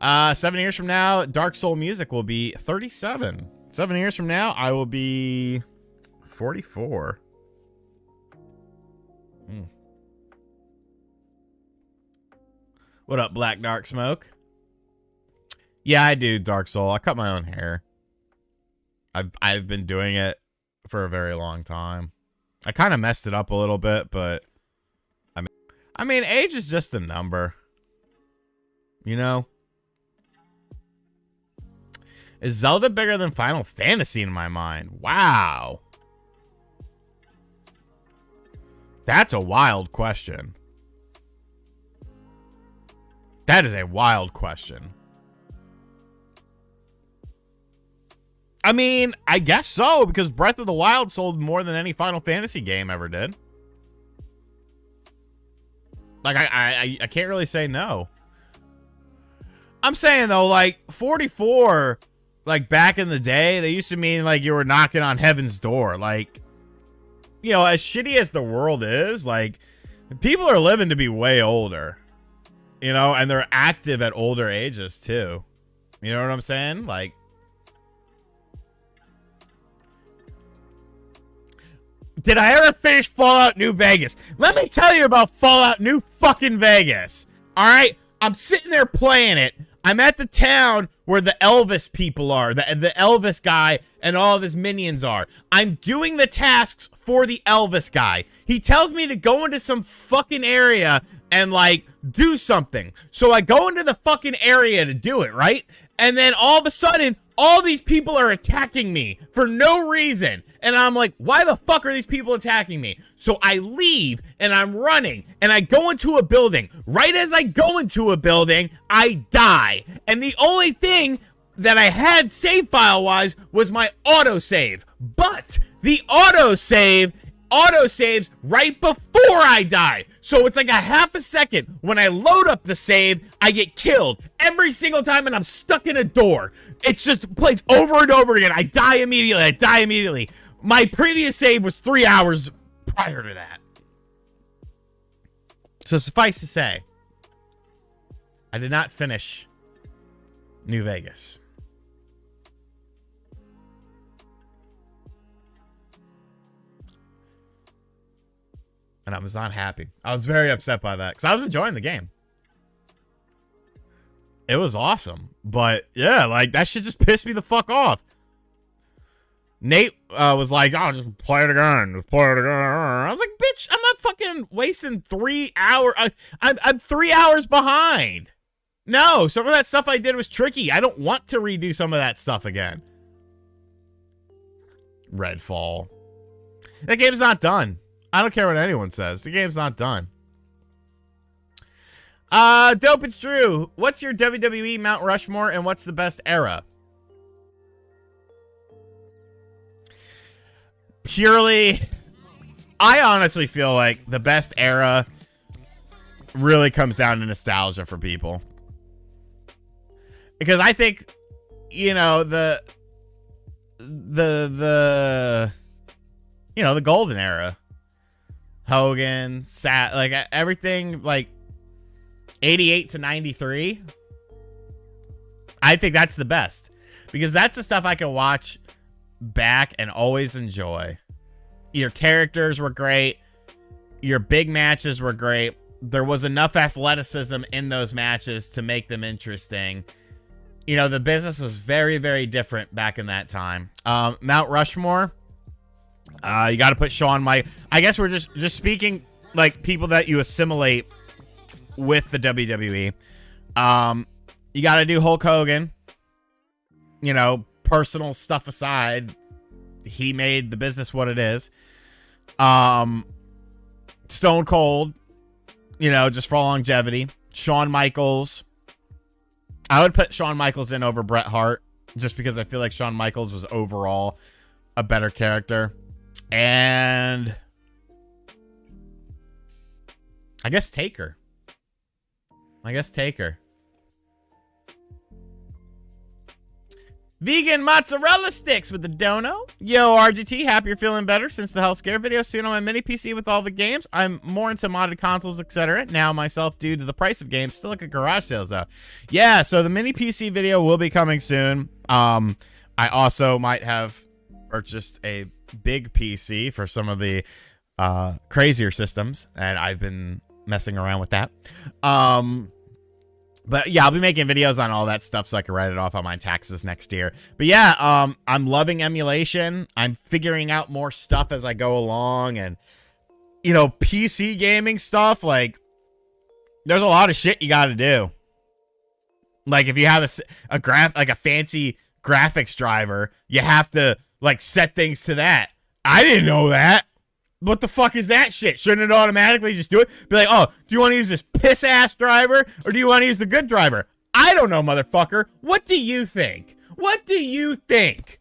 7 years from now, Dark Soul music will be 37. 7 years from now, I will be 44. What up, Black Dark Smoke? Yeah, I do, Dark Soul. I cut my own hair. I've been doing it for a very long time. I kind of messed it up a little bit, but I mean, age is just a number. You know? Is Zelda bigger than Final Fantasy in my mind? Wow. That's a wild question. That is a wild question. I mean, I guess so, because Breath of the Wild sold more than any Final Fantasy game ever did. Like, I can't really say no. I'm saying, though, like, 44, like, back in the day, they used to mean, like, you were knocking on heaven's door. Like, you know, as shitty as the world is, like, people are living to be way older. You know, and they're active at older ages, too. You know what I'm saying? Like, did I ever finish Fallout New Vegas? Let me tell you about Fallout New fucking Vegas. All right? I'm sitting there playing it. I'm at the town where the Elvis people are. The Elvis guy and all of his minions are. I'm doing the tasks for the Elvis guy. He tells me to go into some fucking area and, like, do something. So I go into the fucking area to do it, right? And then all of a sudden, all these people are attacking me for no reason. And I'm like, why the fuck are these people attacking me? So I leave and I'm running and I go into a building. Right as I go into a building, I die. And the only thing that I had save file wise was my autosave. But the autosaves right before I die. So it's like a half a second. When I load up the save, I get killed every single time and I'm stuck in a door. It just plays over and over again. I die immediately. My previous save was 3 hours prior to that. So suffice to say, I did not finish New Vegas. And I was not happy. I was very upset by that because I was enjoying the game. It was awesome. But yeah, like that shit just pissed me the fuck off. Nate was like, oh, just play it again. Just play it again. I was like, bitch, I'm not fucking wasting 3 hours. I'm 3 hours behind. No, some of that stuff I did was tricky. I don't want to redo some of that stuff again. Redfall. That game's not done. I don't care what anyone says. The game's not done. Dope, it's Drew. What's your WWE Mount Rushmore and what's the best era? Purely, I honestly feel like the best era really comes down to nostalgia for people. Because I think, you know, the golden era. Hogan, like everything, like 88 to 93. I think that's the best because that's the stuff I can watch back and always enjoy. Your characters were great. Your big matches were great. There was enough athleticism in those matches to make them interesting. You know, the business was very, very different back in that time. Mount Rushmore. You got to put Shawn Michaels. I guess we're just speaking like people that you assimilate with the WWE. You got to do Hulk Hogan. You know, personal stuff aside, he made the business what it is. Stone Cold, you know, just for longevity. Shawn Michaels. I would put Shawn Michaels in over Bret Hart just because I feel like Shawn Michaels was overall a better character. And I guess Taker. I guess take her. Vegan mozzarella sticks with the dono. Yo, RGT, happy you're feeling better since the health scare video. Soon on my mini PC with all the games. I'm more into modded consoles, etc. Now myself due to the price of games. Still like a garage sales though. Yeah, so the mini PC video will be coming soon. I also might have purchased a big PC for some of the crazier systems, and I've been messing around with that. But yeah, I'll be making videos on all that stuff so I can write it off on my taxes next year. But yeah, I'm loving emulation. I'm figuring out more stuff as I go along, and you know, PC gaming stuff, like there's a lot of shit you got to do. Like if you have a fancy graphics driver, you have to like set things to that. I didn't know that. What the fuck is that shit? Shouldn't it automatically just do it? Be like, oh, do you want to use this piss-ass driver, or do you want to use the good driver? I don't know, motherfucker. What do you think? What do you think?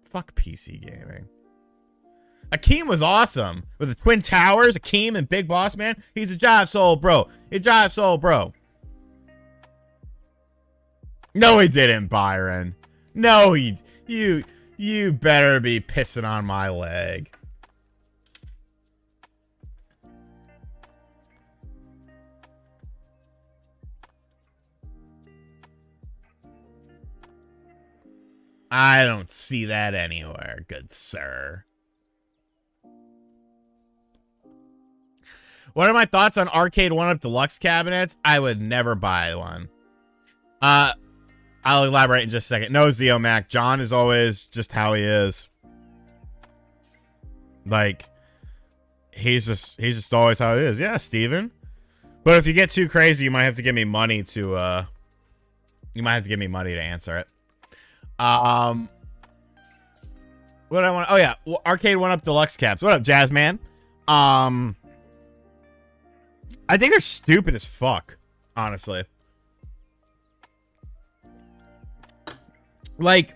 Fuck PC gaming. Akeem was awesome. With the Twin Towers, Akeem and Big Boss Man. He's a jive soul, bro. He jive soul, bro. No, he didn't, Byron. No, you better be pissing on my leg. I don't see that anywhere, good sir. What are my thoughts on Arcade 1-Up Deluxe cabinets? I would never buy one. I'll elaborate in just a second. No, Zeo Mac. John is always just how he is. Like, he's just always how he is. Yeah, Steven. But if you get too crazy, you might have to give me money to answer it. What do I want? Oh yeah, Arcade 1-Up Deluxe caps. What up, Jazzman? I think they're stupid as fuck, honestly. Like,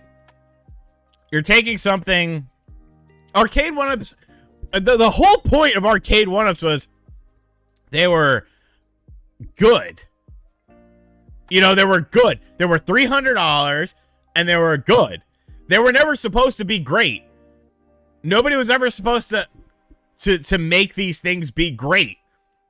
you're taking something. Arcade 1-Ups. The whole point of Arcade 1-Ups was they were good. You know, they were good. They were $300 and they were good. They were never supposed to be great. Nobody was ever supposed to make these things be great.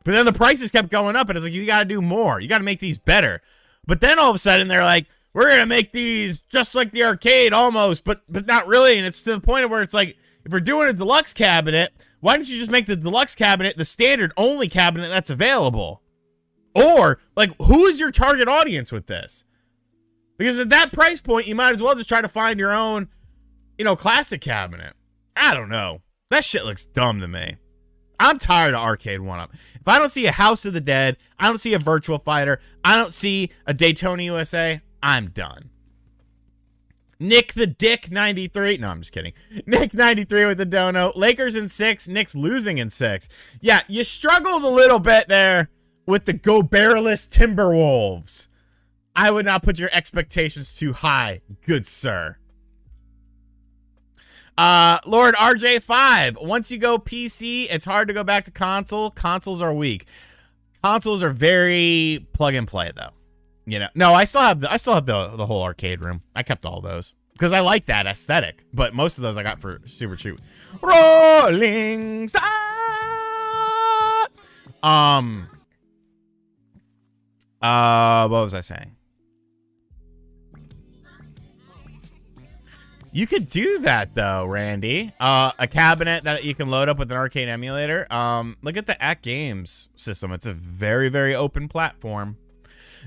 But then the prices kept going up, and it's like, you got to do more. You got to make these better. But then all of a sudden they're like, we're going to make these just like the arcade almost, but not really. And it's to the point where it's like, if we're doing a deluxe cabinet, why don't you just make the deluxe cabinet the standard only cabinet that's available? Or, like, who is your target audience with this? Because at that price point, you might as well just try to find your own, you know, classic cabinet. I don't know. That shit looks dumb to me. I'm tired of Arcade 1-Up. If I don't see a House of the Dead, I don't see a Virtual Fighter, I don't see a Daytona USA, I'm done. Nick the Dick 93. No, I'm just kidding. Nick 93 with the dono. Lakers in 6. Knicks losing in 6. Yeah, you struggled a little bit there with the Go-Bearless Timberwolves. I would not put your expectations too high, good sir. Lord RJ5. Once you go PC, it's hard to go back to console. Consoles are weak. Consoles are very plug and play though. You know, no, I still have the whole arcade room. I kept all those because I like that aesthetic. But most of those I got for super cheap. Rolling Side. What was I saying? You could do that though, Randy. A cabinet that you can load up with an arcade emulator. Look at the Act Games system. It's a very, very open platform.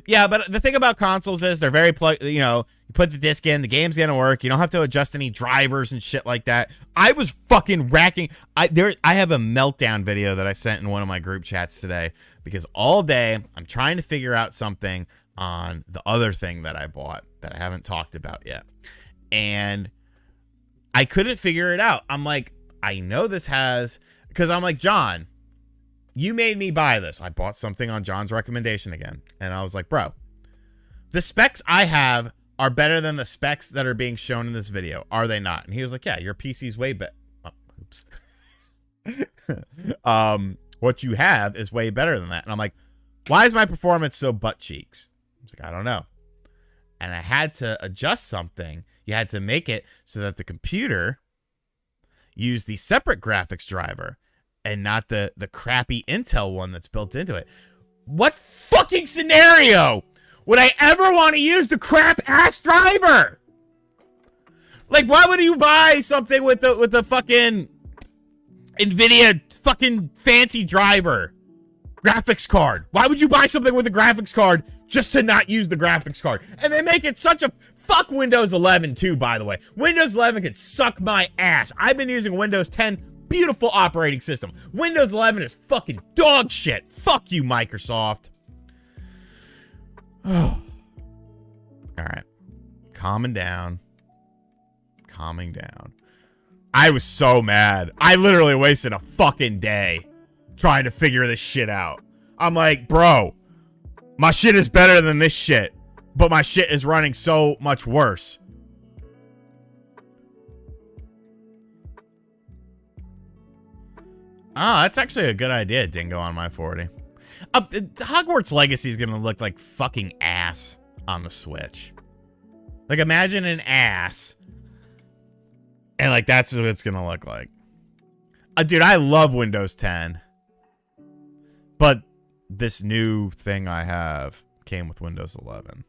Yeah, but the thing about consoles is they're very you know, you put the disc in, the game's gonna work. You don't have to adjust any drivers and shit like that. I was fucking racking. I have a meltdown video that I sent in one of my group chats today because all day I'm trying to figure out something on the other thing that I bought that I haven't talked about yet. And I couldn't figure it out. I'm like, I know this has, because I'm like, John, you made me buy this. I bought something on John's recommendation again. And I was like, bro, the specs I have are better than the specs that are being shown in this video. Are they not? And he was like, yeah, your PC's way better. Oh, oops. What you have is way better than that. And I'm like, why is my performance so butt cheeks? I was like, I don't know. And I had to adjust something. You had to make it so that the computer used the separate graphics driver and not the crappy Intel one that's built into it. What fucking scenario would I ever want to use the crap ass driver? Like, why would you buy something with the fucking NVIDIA fucking fancy driver? Graphics card. Why would you buy something with a graphics card just to not use the graphics card? And they make it such a... Fuck Windows 11 too, by the way. Windows 11 could suck my ass. I've been using Windows 10. Beautiful operating system. Windows 11 is fucking dog shit. Fuck you, Microsoft. Oh. All right. Calming down. Calming down. I was so mad. I literally wasted a fucking day trying to figure this shit out. I'm like, bro, my shit is better than this shit, but my shit is running so much worse. Oh, that's actually a good idea, Dingo on my 40. Hogwarts Legacy is going to look like fucking ass on the Switch. Like, imagine an ass. And, like, that's what it's going to look like. Dude, I love Windows 10. But this new thing I have came with Windows 11.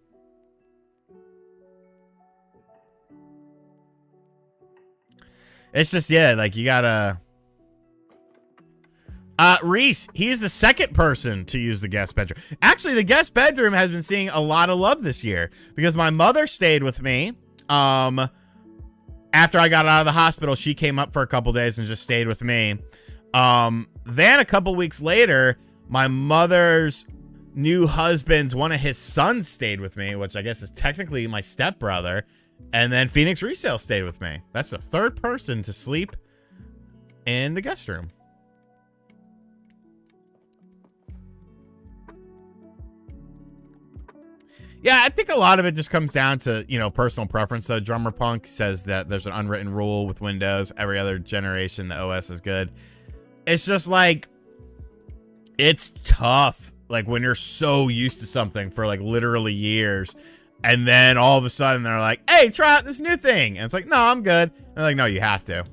It's just, yeah, like, you gotta... Reese, he's the second person to use the guest bedroom. Actually, the guest bedroom has been seeing a lot of love this year because my mother stayed with me. After I got out of the hospital, she came up for a couple days and just stayed with me. Then a couple weeks later, my mother's new husband's one of his sons stayed with me, which I guess is technically my stepbrother. And then Phoenix Resale stayed with me. That's the third person to sleep in the guest room. Yeah, I think a lot of it just comes down to, you know, personal preference. So Drummer Punk says that there's an unwritten rule with Windows. Every other generation, the OS is good. It's just like, it's tough. Like when you're so used to something for like literally years. And then all of a sudden they're like, hey, try out this new thing. And it's like, no, I'm good. And they're like, no, you have to.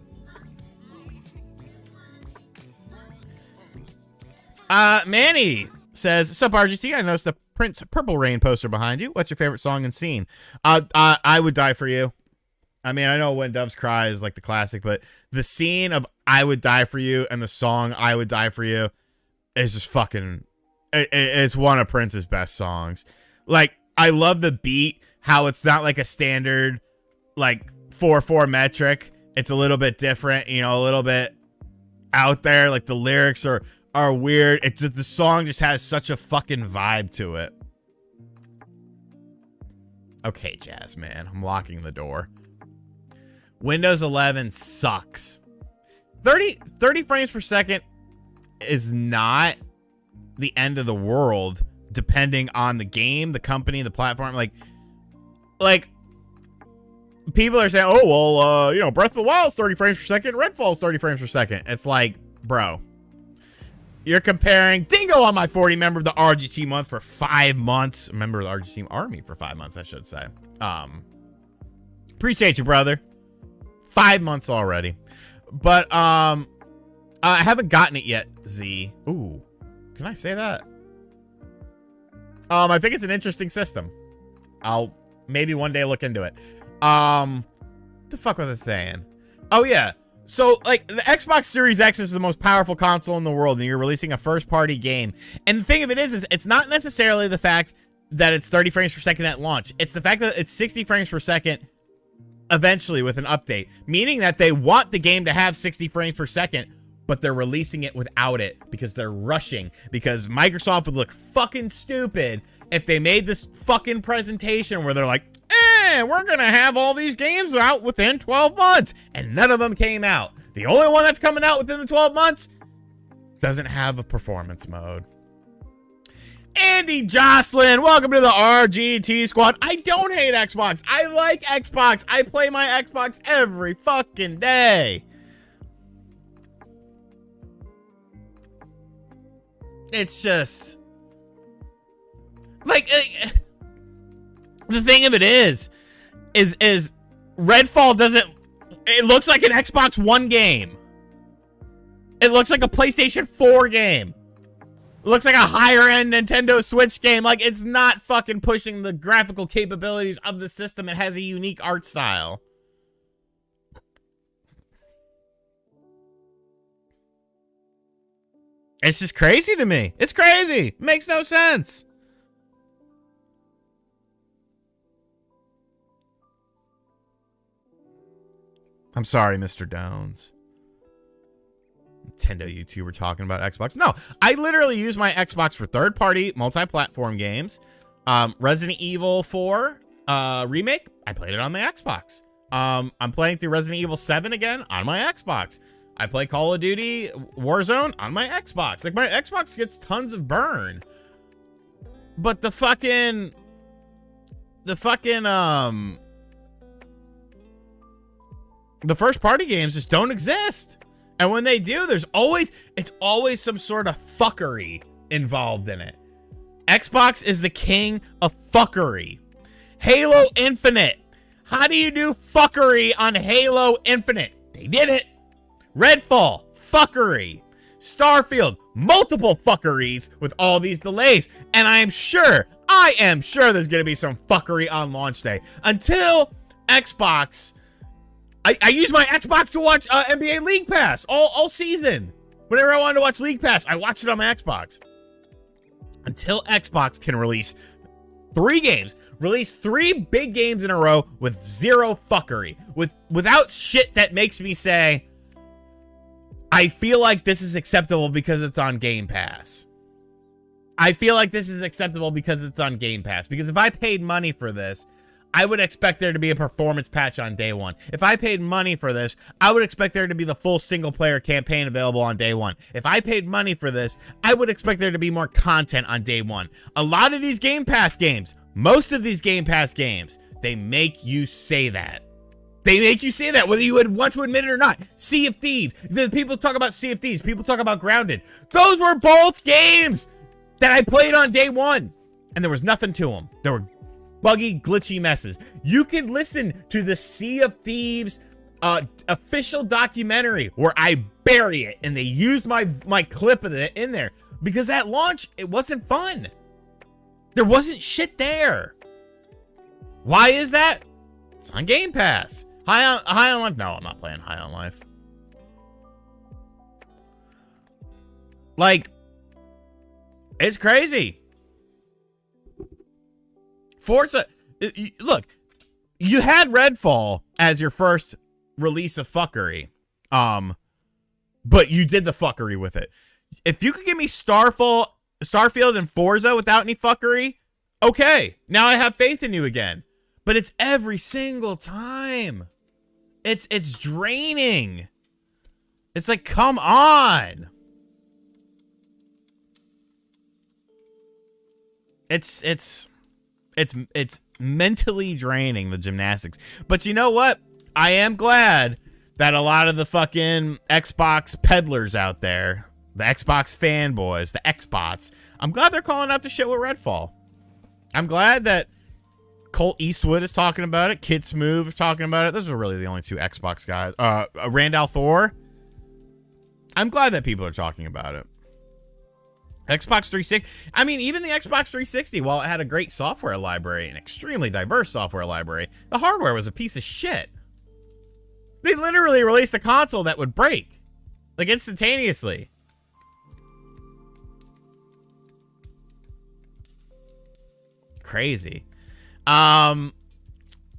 Manny says, what's up, RGT? I noticed the Prince Purple Rain poster behind you. What's your favorite song and scene? I Would Die For You. I mean, I know When Doves Cry is like the classic, but the scene of I Would Die For You and the song I Would Die For You is just fucking, it's one of Prince's best songs. Like, I love the beat, how it's not like a standard, like 4/4 metric. It's a little bit different, you know, a little bit out there. Like the lyrics are weird. It's just, the song just has such a fucking vibe to it. Okay, Jazz man, I'm locking the door. Windows 11 sucks. 30 frames per second is not the end of the world, depending on the game, the company, the platform. Like people are saying, oh, well, you know, Breath of the Wild's 30 frames per second, Redfall's 30 frames per second. It's like, bro, you're comparing Dingo on my 40, member of the RGT month for 5 months, member of the RGT army for 5 months, I should say. Appreciate you, brother. 5 months already. But I haven't gotten it yet, Z. Ooh, can I say that? I think it's an interesting system. I'll maybe one day look into it. What the fuck was I saying? Oh yeah. So like the Xbox Series X is the most powerful console in the world, and you're releasing a first-party game. And the thing of it is it's not necessarily the fact that it's 30 frames per second at launch. It's the fact that it's 60 frames per second eventually with an update, meaning that they want the game to have 60 frames per second, but they're releasing it without it because they're rushing, because Microsoft would look fucking stupid if they made this fucking presentation where they're like, we're gonna have all these games out within 12 months, and none of them came out. The only one that's coming out within the 12 months doesn't have a performance mode. Andy Jocelyn, welcome to the RGT squad. I don't hate Xbox. I like Xbox. I play my Xbox every fucking day. It's just, Like, the thing of it is Redfall doesn't, it looks like an Xbox One game. It looks like a PlayStation 4 game. It looks like a higher end Nintendo Switch game. Like, it's not fucking pushing the graphical capabilities of the system. It has a unique art style. It's just crazy to me. It's crazy. Makes no sense. I'm sorry, Mr. Downs. Nintendo YouTuber talking about Xbox. No, I literally use my Xbox for third-party multi-platform games. Resident Evil 4 remake, I played it on my Xbox. I'm playing through Resident Evil 7 again on my Xbox. I play Call of Duty Warzone on my Xbox. Like, my Xbox gets tons of burn. But the first party games just don't exist. And when they do, it's always some sort of fuckery involved in it. Xbox is the king of fuckery. Halo Infinite. How do you do fuckery on Halo Infinite? They did it. Redfall, fuckery. Starfield, multiple fuckeries with all these delays. And I am sure there's going to be some fuckery on launch day. Until Xbox... I use my Xbox to watch NBA League Pass all season. Whenever I wanted to watch League Pass, I watched it on my Xbox. Until Xbox can release 3 games, release 3 big games in a row with zero fuckery, without shit that makes me say, I feel like this is acceptable because it's on Game Pass. I feel like this is acceptable because it's on Game Pass. Because if I paid money for this, I would expect there to be a performance patch on day 1. If I paid money for this, I would expect there to be the full single-player campaign available on day 1. If I paid money for this, I would expect there to be more content on day 1. A lot of these Game Pass games, most of these Game Pass games, they make you say that. They make you say that, whether you would want to admit it or not. Sea of Thieves. The people talk about Sea of Thieves. People talk about Grounded. Those were both games that I played on day 1. And there was nothing to them. There were buggy, glitchy messes. You can listen to the Sea of Thieves official documentary where I bury it, and they use my clip of it in there, because at launch it wasn't fun. There wasn't shit there. Why is that? It's on Game Pass. High on Life. No, I'm not playing High on Life. Like, it's crazy. Forza, look, you had Redfall as your first release of fuckery, but you did the fuckery with it. If you could give me Starfield and Forza without any fuckery, okay, now I have faith in you again. But it's every single time. It's draining. It's like, come on. It's mentally draining, the gymnastics. But you know what? I am glad that a lot of the fucking Xbox peddlers out there, the Xbox fanboys, the Xbots, I'm glad they're calling out the shit with Redfall. I'm glad that Colt Eastwood is talking about it. Kid Smooth is talking about it. Those are really the only 2 Xbox guys. Randall Thor. I'm glad that people are talking about it. Xbox 360. I mean, even the Xbox 360, while it had a great software library, an extremely diverse software library, the hardware was a piece of shit. They literally released a console that would break, like, instantaneously. Crazy. No,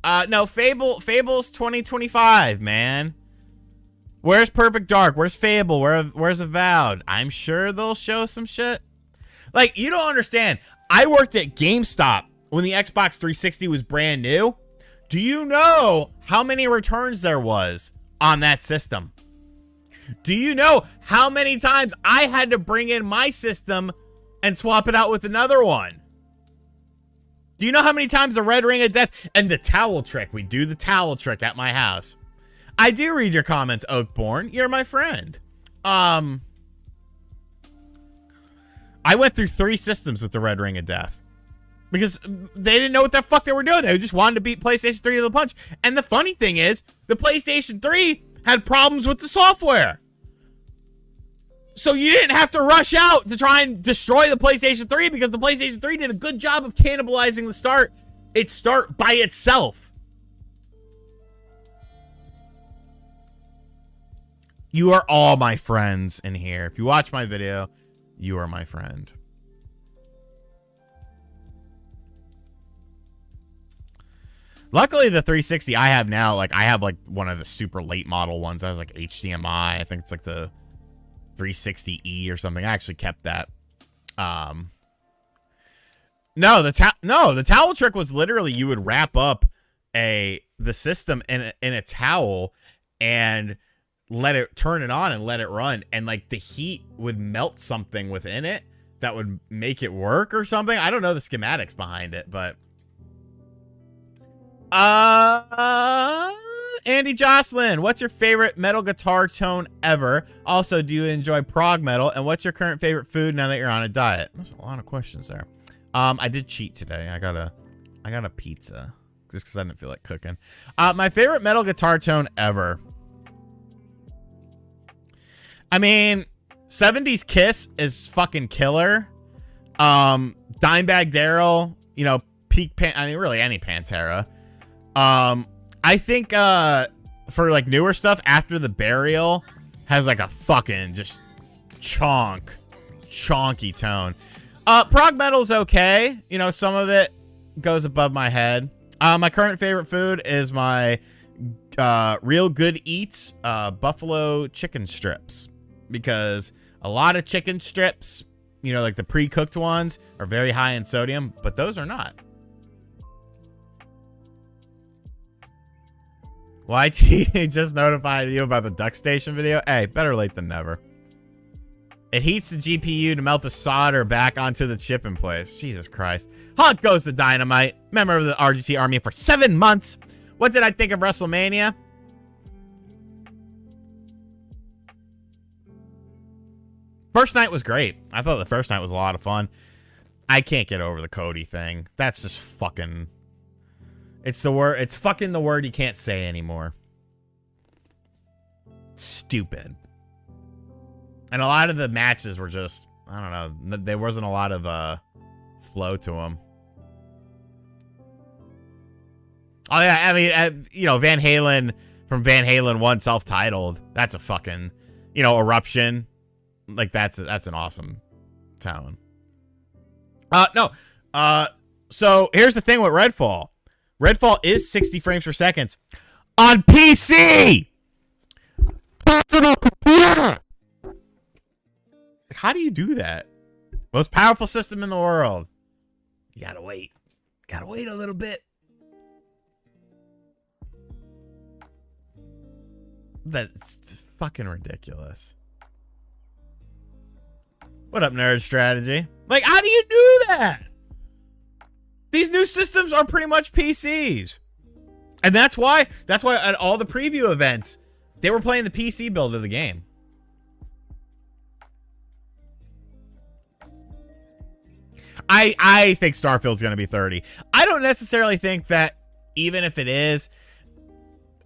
Fable's 2025, man. Where's Perfect Dark? Where's Fable? Where's Avowed? I'm sure they'll show some shit. Like, you don't understand. I worked at GameStop when the Xbox 360 was brand new. Do you know how many returns there was on that system? Do you know how many times I had to bring in my system and swap it out with another one? Do you know how many times the red ring of death and the towel trick? We do the towel trick at my house. I do read your comments, Oakborn. You're my friend. I went through 3 systems with the red ring of death. because they didn't know what the fuck they were doing. They just wanted to beat PlayStation 3 to the punch. And the funny thing is, the PlayStation 3 had problems with the software. So you didn't have to rush out to try and destroy the PlayStation 3 because the PlayStation 3 did a good job of cannibalizing its start by itself. You are all my friends in here. If you watch my video, you are my friend. Luckily, the 360 I have now, like, I have, like, one of the super late model ones that has, like, HDMI. I think it's, like, the 360E or something. I actually kept that. No, the towel trick was literally you would wrap up the system in a towel and turn it on and let it run, and like the heat would melt something within it that would make it work or something. I don't know the schematics behind it, but Andy Jocelyn, what's your favorite metal guitar tone ever? Also, do you enjoy prog metal? And what's your current favorite food now that you're on a diet? There's a lot of questions there. I did cheat today. I got a pizza just because I didn't feel like cooking. My favorite metal guitar tone ever. I mean, 70s Kiss is fucking killer. Dimebag Darrell, you know, I mean, really any Pantera. I think for like newer stuff, After the Burial has like a fucking just chonky tone. Prog metal's okay. You know, some of it goes above my head. My current favorite food is my Real Good Eats buffalo chicken strips, because a lot of chicken strips, you know, like the pre-cooked ones, are very high in sodium, but those are not. YT just notified you about the Duck Station video. Hey, better late than never. It heats the GPU to melt the solder back onto the chip in place. Jesus Christ. Hawk goes to Dynamite. Member of the RGT army for 7 months. What did I think of WrestleMania? First night was great. I thought the first night was a lot of fun. I can't get over the Cody thing. That's just fucking... It's the word. It's fucking the word you can't say anymore. Stupid. And a lot of the matches were just, I don't know. There wasn't a lot of flow to them. Oh yeah, I mean, you know, Van Halen from Van Halen 1 self-titled. That's a fucking, you know, Eruption. Like that's an awesome tone. So here's the thing with Redfall. Redfall is 60 frames per second on PC. Personal computer. How do you do that? Most powerful system in the world. You gotta wait. Gotta wait a little bit. That's just fucking ridiculous. What up, Nerd Strategy? Like, how do you do that? These new systems are pretty much PCs. And that's why at all the preview events, they were playing the PC build of the game. I think Starfield's going to be 30. I don't necessarily think that even if it is,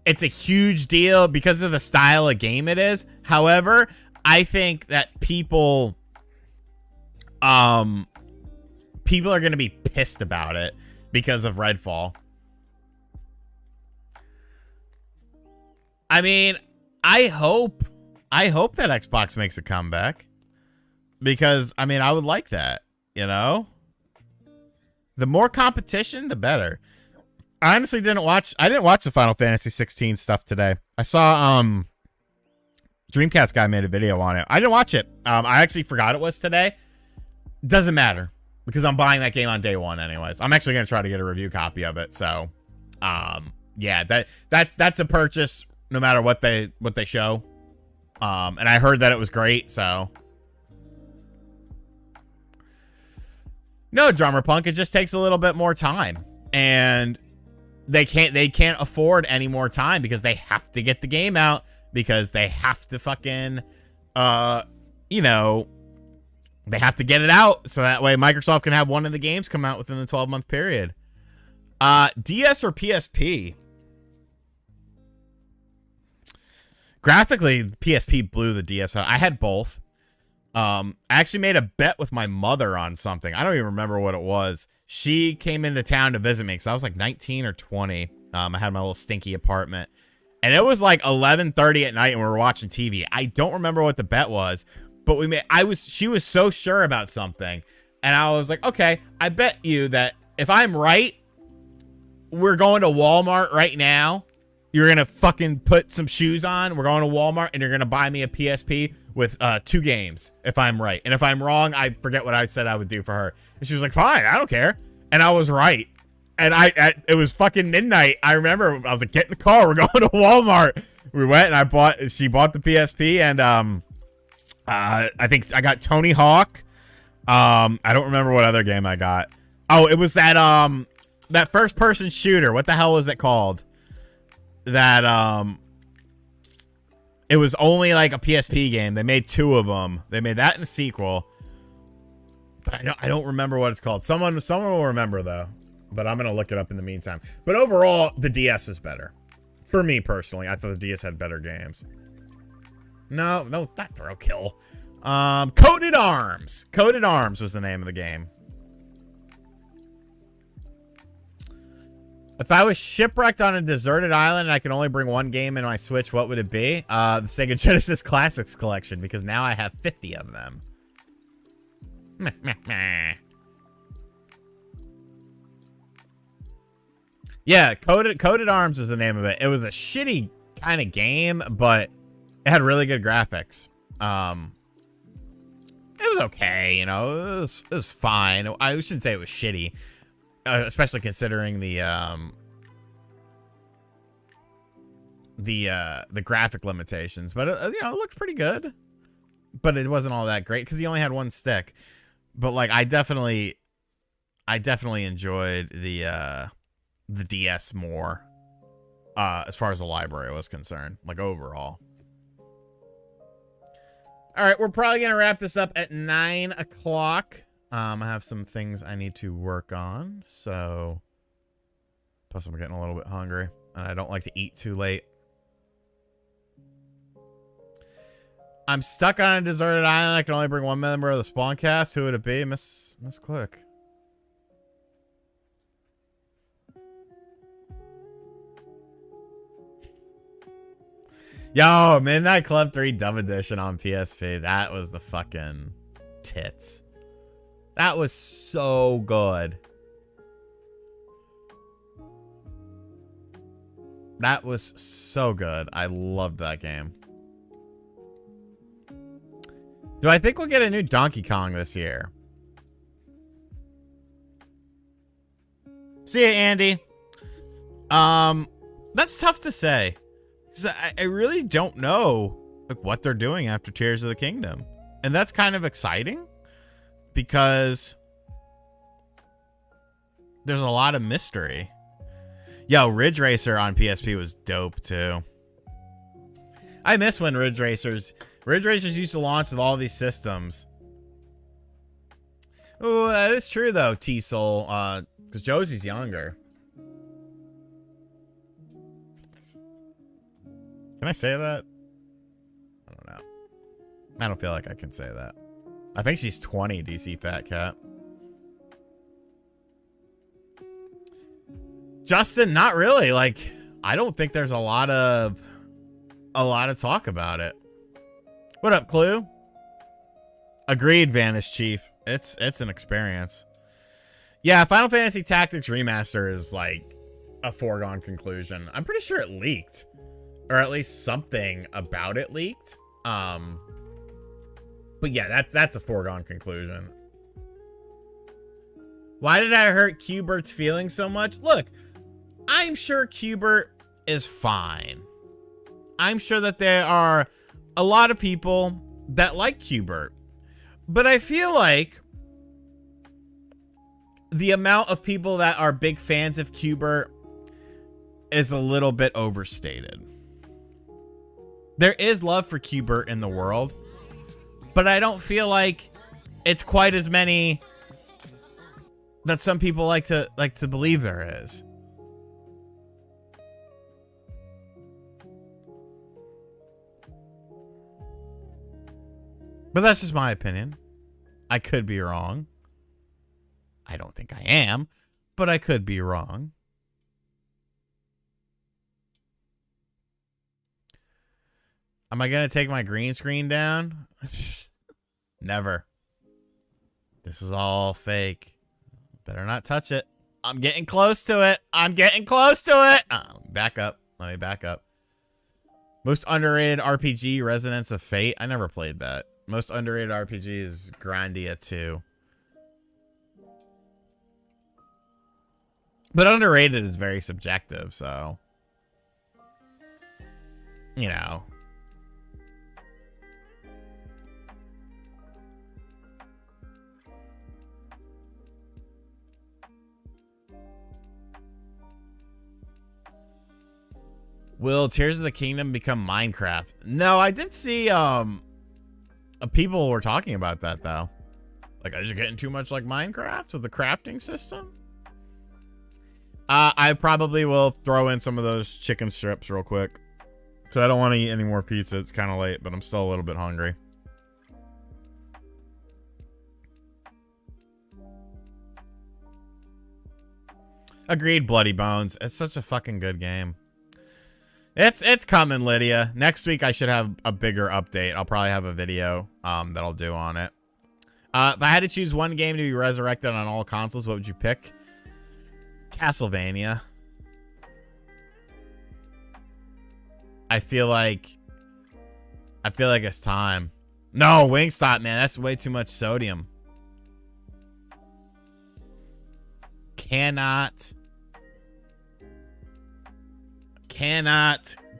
it's a huge deal because of the style of game it is. However, I think that people are going to be pissed about it because of Redfall. I mean, I hope that Xbox makes a comeback, because I mean, I would like that, you know? The more competition, the better. I honestly didn't watch the Final Fantasy 16 stuff today. I saw Dreamcast guy made a video on it. I didn't watch it. I actually forgot it was today. Doesn't matter, because I'm buying that game on day one anyways. I'm actually going to try to get a review copy of it. So, yeah, that's a purchase no matter what they show. And I heard that it was great, so. No, Drummer Punk, it just takes a little bit more time. And they can't afford any more time because they have to get the game out, because they have to fucking you know, they have to get it out so that way Microsoft can have one of the games come out within the 12-month period. DS or PSP? Graphically, PSP blew the DS out. I had both. I actually made a bet with my mother on something. I don't even remember what it was. She came into town to visit me because I was like 19 or 20. I had my little stinky apartment. And it was like 11:30 at night and we were watching TV. I don't remember what the bet was, but she was so sure about something. And I was like, okay, I bet you that if I'm right, we're going to Walmart right now. You're going to fucking put some shoes on. We're going to Walmart and you're going to buy me a PSP with 2 games if I'm right. And if I'm wrong, I forget what I said I would do for her. And she was like, fine, I don't care. And I was right. And it was fucking midnight. I remember I was like, get in the car. We're going to Walmart. We went and she bought the PSP and I think I got Tony Hawk. I don't remember what other game I got. Oh, it was that first person shooter. What the hell was it called? That it was only like a PSP game. They made 2 of them. They made that in a sequel. But I don't remember what it's called. Someone will remember though. But I'm gonna look it up in the meantime. But overall, the DS is better. For me personally, I thought the DS had better games. No, not Thrill Kill. Coded Arms. Coded Arms was the name of the game. If I was shipwrecked on a deserted island and I could only bring one game in my Switch, what would it be? The Sega Genesis Classics Collection, because now I have 50 of them. Yeah, Coded Arms was the name of it. It was a shitty kind of game, but it had really good graphics. It was okay, you know. It was fine. I shouldn't say it was shitty. Especially considering the graphic limitations, but you know, it looked pretty good, but it wasn't all that great because he only had 1 stick. But like, I definitely enjoyed the DS more as far as the library was concerned, like overall. All right, we're probably gonna wrap this up at 9 o'clock. I have some things I need to work on, so plus I'm getting a little bit hungry and I don't like to eat too late. I'm stuck on a deserted island. I can only bring 1 member of the spawn cast. Who would it be? Miss Click. Yo, Midnight Club 3 Dub Edition on PSP. That was the fucking tits. That was so good. That was so good. I loved that game. Do I think we'll get a new Donkey Kong this year? See ya, Andy. That's tough to say. 'Cause I really don't know like what they're doing after Tears of the Kingdom. And that's kind of exciting. Because there's a lot of mystery. Yo, Ridge Racer on PSP was dope too. I miss when Ridge Racers used to launch with all these systems. Oh, that is true though, T-Soul. Because Josie's younger. Can I say that? I don't know. I don't feel like I can say that. I think she's 20, DC Fat Cat. Justin, not really. Like, I don't think there's a lot of talk about it. What up, Clue? Agreed, Vanish Chief. It's an experience. Yeah, Final Fantasy Tactics Remaster is like a foregone conclusion. I'm pretty sure it leaked. Or at least something about it leaked. But yeah, that's a foregone conclusion. Why did I hurt Q-Bert's feelings so much? Look, I'm sure Q-Bert is fine. I'm sure that there are a lot of people that like Q-Bert. But I feel like the amount of people that are big fans of Q-Bert is a little bit overstated. There is love for Q-Bert in the world. But I don't feel like it's quite as many that some people like to believe there is. But that's just my opinion. I could be wrong. I don't think I am, but I could be wrong. Am I going to take my green screen down? Never. This is all fake. Better not touch it. I'm getting close to it. I'm getting close to it. Back up. Let me back up. Most underrated RPG, Resonance of Fate. I never played that. Most underrated RPG is Grandia 2. But underrated is very subjective, so... You know... Will Tears of the Kingdom become Minecraft? No, I did see people were talking about that though. Like, is it getting too much like Minecraft with the crafting system? I probably will throw in some of those chicken strips real quick. So I don't want to eat any more pizza. It's kind of late, but I'm still a little bit hungry. Agreed, Bloody Bones. It's such a fucking good game. It's coming, Lydia. Next week I should have a bigger update. I'll probably have a video that I'll do on it. If I had to choose one game to be resurrected on all consoles, what would you pick? Castlevania. I feel like it's time. No, Wingstop, man. That's way too much sodium. Cannot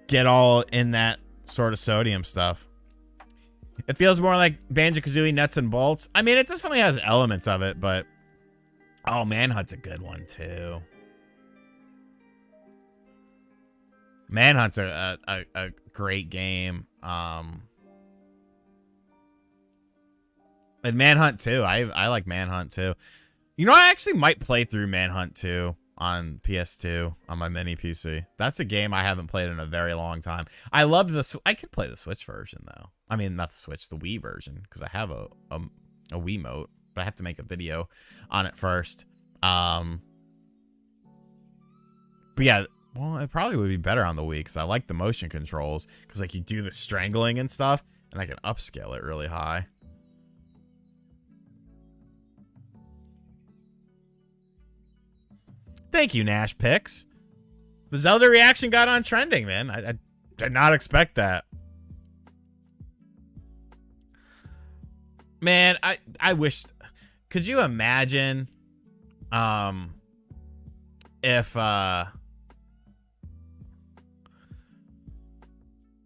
get all in that sort of sodium stuff. It feels more like Banjo-Kazooie nuts and bolts. I mean, it definitely has elements of it, but... Oh, Manhunt's a good one, too. Manhunt's a great game. And Manhunt 2. I like Manhunt 2. You know, I actually might play through Manhunt 2 on PS2 on my mini PC. That's a game I haven't played in a very long time. I love the... I could play the Switch version, though. I mean, not the Switch, the Wii version, because I have a Wiimote, but I have to make a video on it first. But yeah, well, it probably would be better on the Wii, because I like the motion controls, because like you do the strangling and stuff, and I can upscale it really high. Thank you, Nash Picks. The Zelda reaction got on trending, man. I did not expect that. Man, I wish... Could you imagine if... Oh,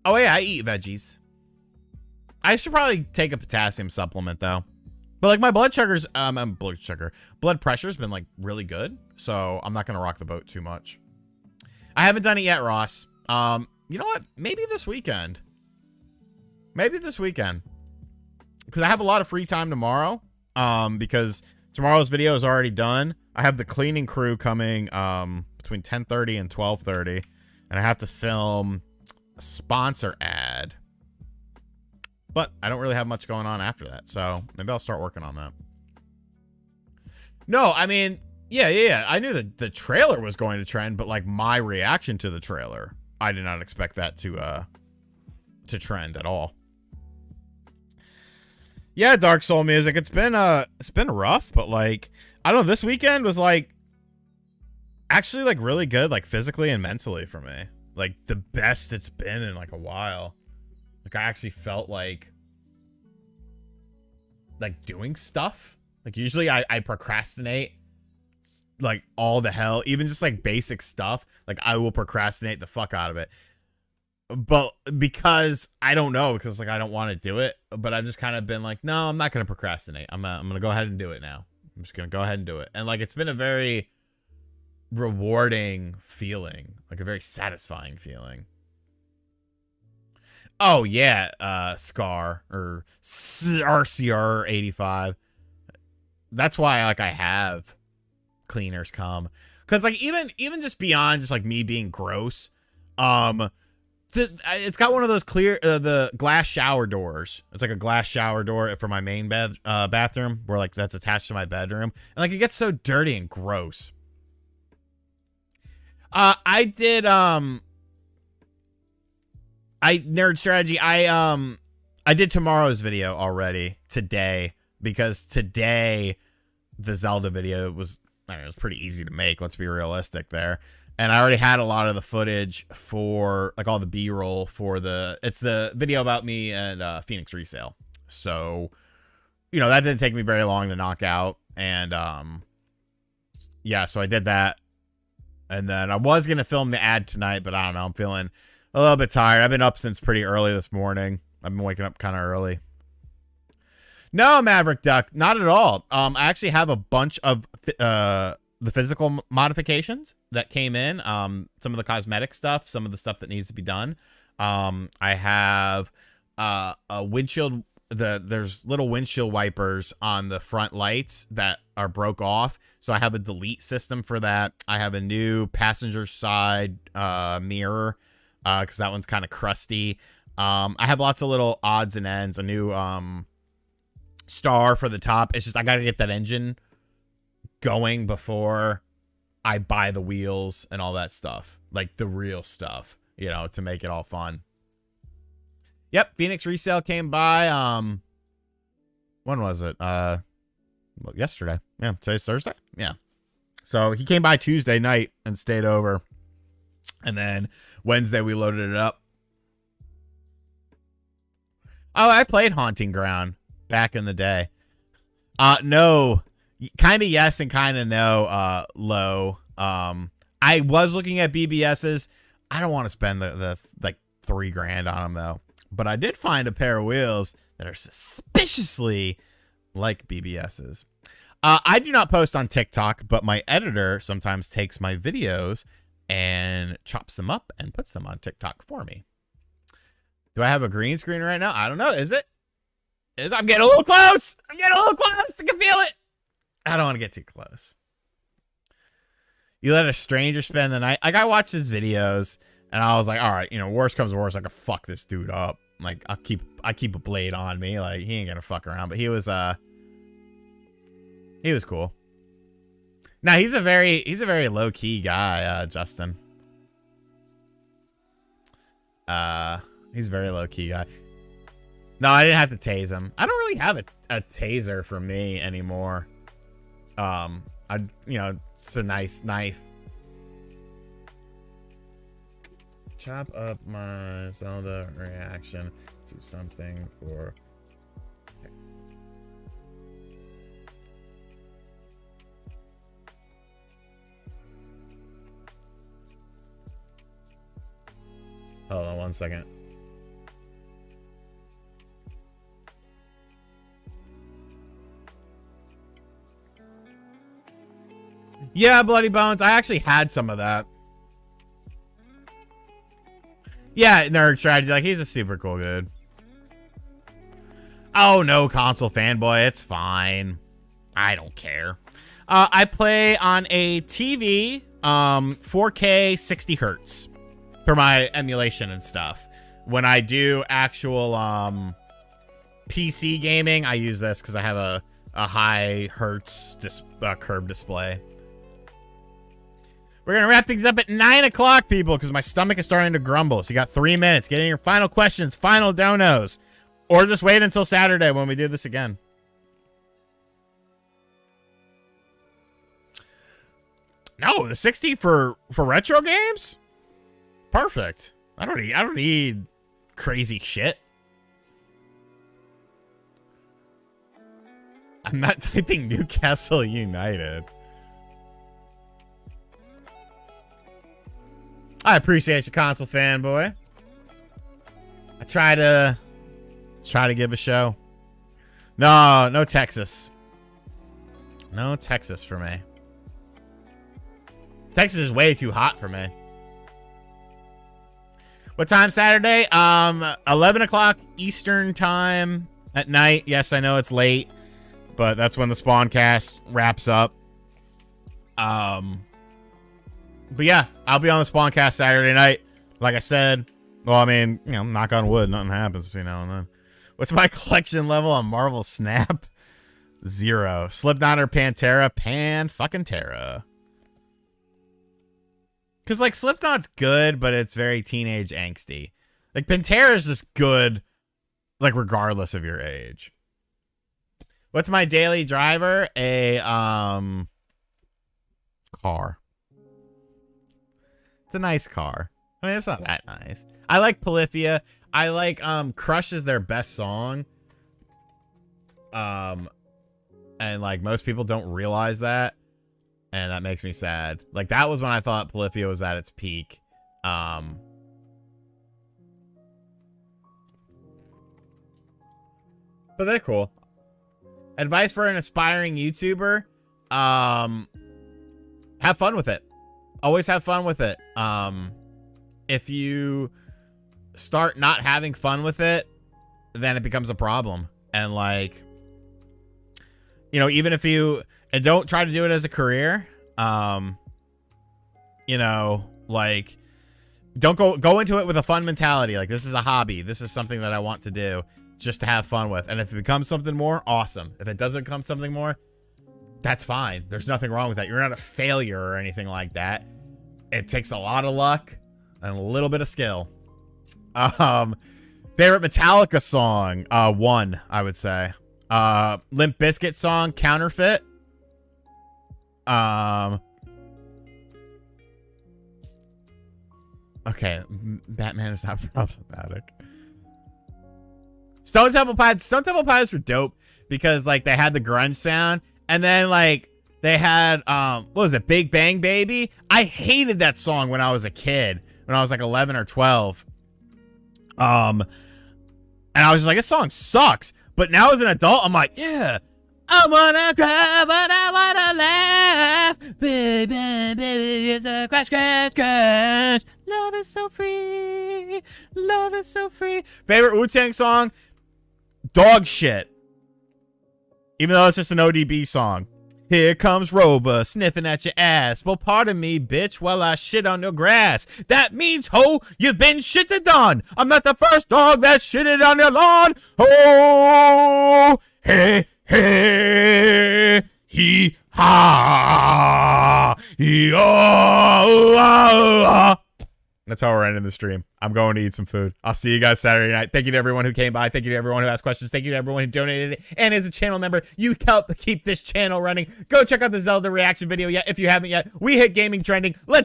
yeah, I eat veggies. I should probably take a potassium supplement, though. But, like, my blood sugar's... blood pressure's been, like, really good. So, I'm not going to rock the boat too much. I haven't done it yet, Ross. You know what? Maybe this weekend. Maybe this weekend. Because I have a lot of free time tomorrow. Because tomorrow's video is already done. I have the cleaning crew coming between 10:30 and 12:30. And I have to film a sponsor ad. But I don't really have much going on after that. So, maybe I'll start working on that. No, I mean... Yeah. I knew that the trailer was going to trend, but like my reaction to the trailer, I did not expect that to trend at all. Yeah, Dark Soul music. It's been rough, but like I don't know. This weekend was like actually like really good, like physically and mentally for me. Like the best it's been in like a while. Like I actually felt like doing stuff. Like usually I procrastinate. Like all the hell, even just like basic stuff, like I will procrastinate the fuck out of it. But because I don't know, because like I don't want to do it, but I've just kind of been like, no, I'm not going to procrastinate. I'm going to go ahead and do it now. I'm just going to go ahead and do it. And like it's been a very rewarding feeling, like a very satisfying feeling. Oh yeah, Scar or RCR 85. that's why like I have cleaners come, because like even just beyond just like me being gross, it's got one of those clear the glass shower doors. It's like a glass shower door for my main bathroom, where like that's attached to my bedroom, and like it gets so dirty and gross. I did nerd strategy. I did tomorrow's video already today, because today the Zelda video was, I mean, it was pretty easy to make. Let's be realistic there. And I already had a lot of the footage for like all the B-roll for it's the video about me and Phoenix resale. So, you know, that didn't take me very long to knock out. And yeah, so I did that. And then I was going to film the ad tonight, but I don't know. I'm feeling a little bit tired. I've been up since pretty early this morning. I've been waking up kind of early. No, Maverick Duck, not at all. I actually have a bunch of the physical modifications that came in. Some of the cosmetic stuff, some of the stuff that needs to be done. I have a windshield. There's little windshield wipers on the front lights that are broke off. So I have a delete system for that. I have a new passenger side mirror, because that one's kind of crusty. I have lots of little odds and ends. A new star for the top. It's just I got to get that engine going before I buy the wheels and all that stuff. Like the real stuff, you know, to make it all fun. Yep, Phoenix resale came by. When was it? Yesterday. Yeah, today's Thursday. Yeah. So he came by Tuesday night and stayed over. And then Wednesday we loaded it up. Oh, I played Haunting Ground back in the day. No, kind of yes and kind of no. Low. I was looking at BBSs. I don't want to spend the like $3,000 on them though. But I did find a pair of wheels that are suspiciously like BBSs. I do not post on TikTok, but my editor sometimes takes my videos and chops them up and puts them on TikTok for me. Do I have a green screen right now? I don't know. Is it? I'm getting a little close. I can feel it. I don't want to get too close. You let a stranger spend the night. Like, I watched his videos and I was like, all right, you know, worst comes to worst, I can fuck this dude up. Like, I keep a blade on me. Like, he ain't gonna fuck around. But he was cool. Now he's a very low key guy, Justin. He's a very low key guy. No, I didn't have to tase him. I don't really have a taser for me anymore. It's a nice knife. Chop up my Zelda reaction to something for. Hold on 1 second. Yeah, Bloody Bones. I actually had some of that. Yeah, Nerd Strategy. Like, he's a super cool dude. Oh, no, console fanboy. It's fine. I don't care. I play on a TV, 4K 60 hertz for my emulation and stuff. When I do actual PC gaming, I use this because I have a high hertz curved display. We're going to wrap things up at 9 o'clock, people, because my stomach is starting to grumble. So you got 3 minutes. Get in your final questions, final donos. Or just wait until Saturday when we do this again. No, the 60 for retro games? Perfect. I don't need crazy shit. I'm not typing Newcastle United. I appreciate you, console fanboy. I try to give a show. No Texas. No Texas for me. Texas is way too hot for me. What time Saturday? 11 o'clock Eastern time at night. Yes, I know it's late. But that's when the Spawncast wraps up. But yeah, I'll be on the Spawncast Saturday night. Like I said, well, I mean, you know, knock on wood, nothing happens between now and then. What's my collection level on Marvel Snap? 0. Slipknot or Pantera? Fucking Terra. Because, like, Slipknot's good, but it's very teenage angsty. Like, Pantera's just good, like, regardless of your age. What's my daily driver? A, car. It's a nice car. I mean, it's not that nice. I like Polyphia. I like, Crush is their best song. And, like, most people don't realize that. And that makes me sad. Like, that was when I thought Polyphia was at its peak. But they're cool. Advice for an aspiring YouTuber. Have fun with it. Always have fun with it. If you start not having fun with it, then it becomes a problem. And, like, you know, even if you... And don't try to do it as a career. You know, like, don't go into it with a fun mentality. Like, this is a hobby. This is something that I want to do just to have fun with. And if it becomes something more, awesome. If it doesn't become something more, that's fine. There's nothing wrong with that. You're not a failure or anything like that. It takes a lot of luck and a little bit of skill. Favorite Metallica song? 1, I would say. Limp Bizkit song, Counterfeit. Okay, Batman is not problematic. Stone Temple Pilots were dope because, like, they had the grunge sound, and then, like, they had what was it, Big Bang Baby? I hated that song when I was a kid, when I was like 11 or 12. And I was just like, this song sucks. But now as an adult, I'm like, yeah. I wanna cry, but I wanna laugh. Baby, baby, it's a crash, crash, crash. Love is so free. Love is so free. Favorite Wu-Tang song? Dog Shit. Even though it's just an ODB song. Here comes Rover, sniffing at your ass. Well, pardon me, bitch, while I shit on your grass. That means, ho, you've been shitted on. I'm not the first dog that shitted on your lawn. Oh, hey, hey, he, ha, he, oh. That's how we're ending the stream. I'm going to eat some food. I'll see you guys Saturday night. Thank you to everyone who came by. Thank you to everyone who asked questions. Thank you to everyone who donated and is a channel member. You help keep this channel running. Go check out the Zelda reaction video if you haven't yet. We hit gaming trending. Let's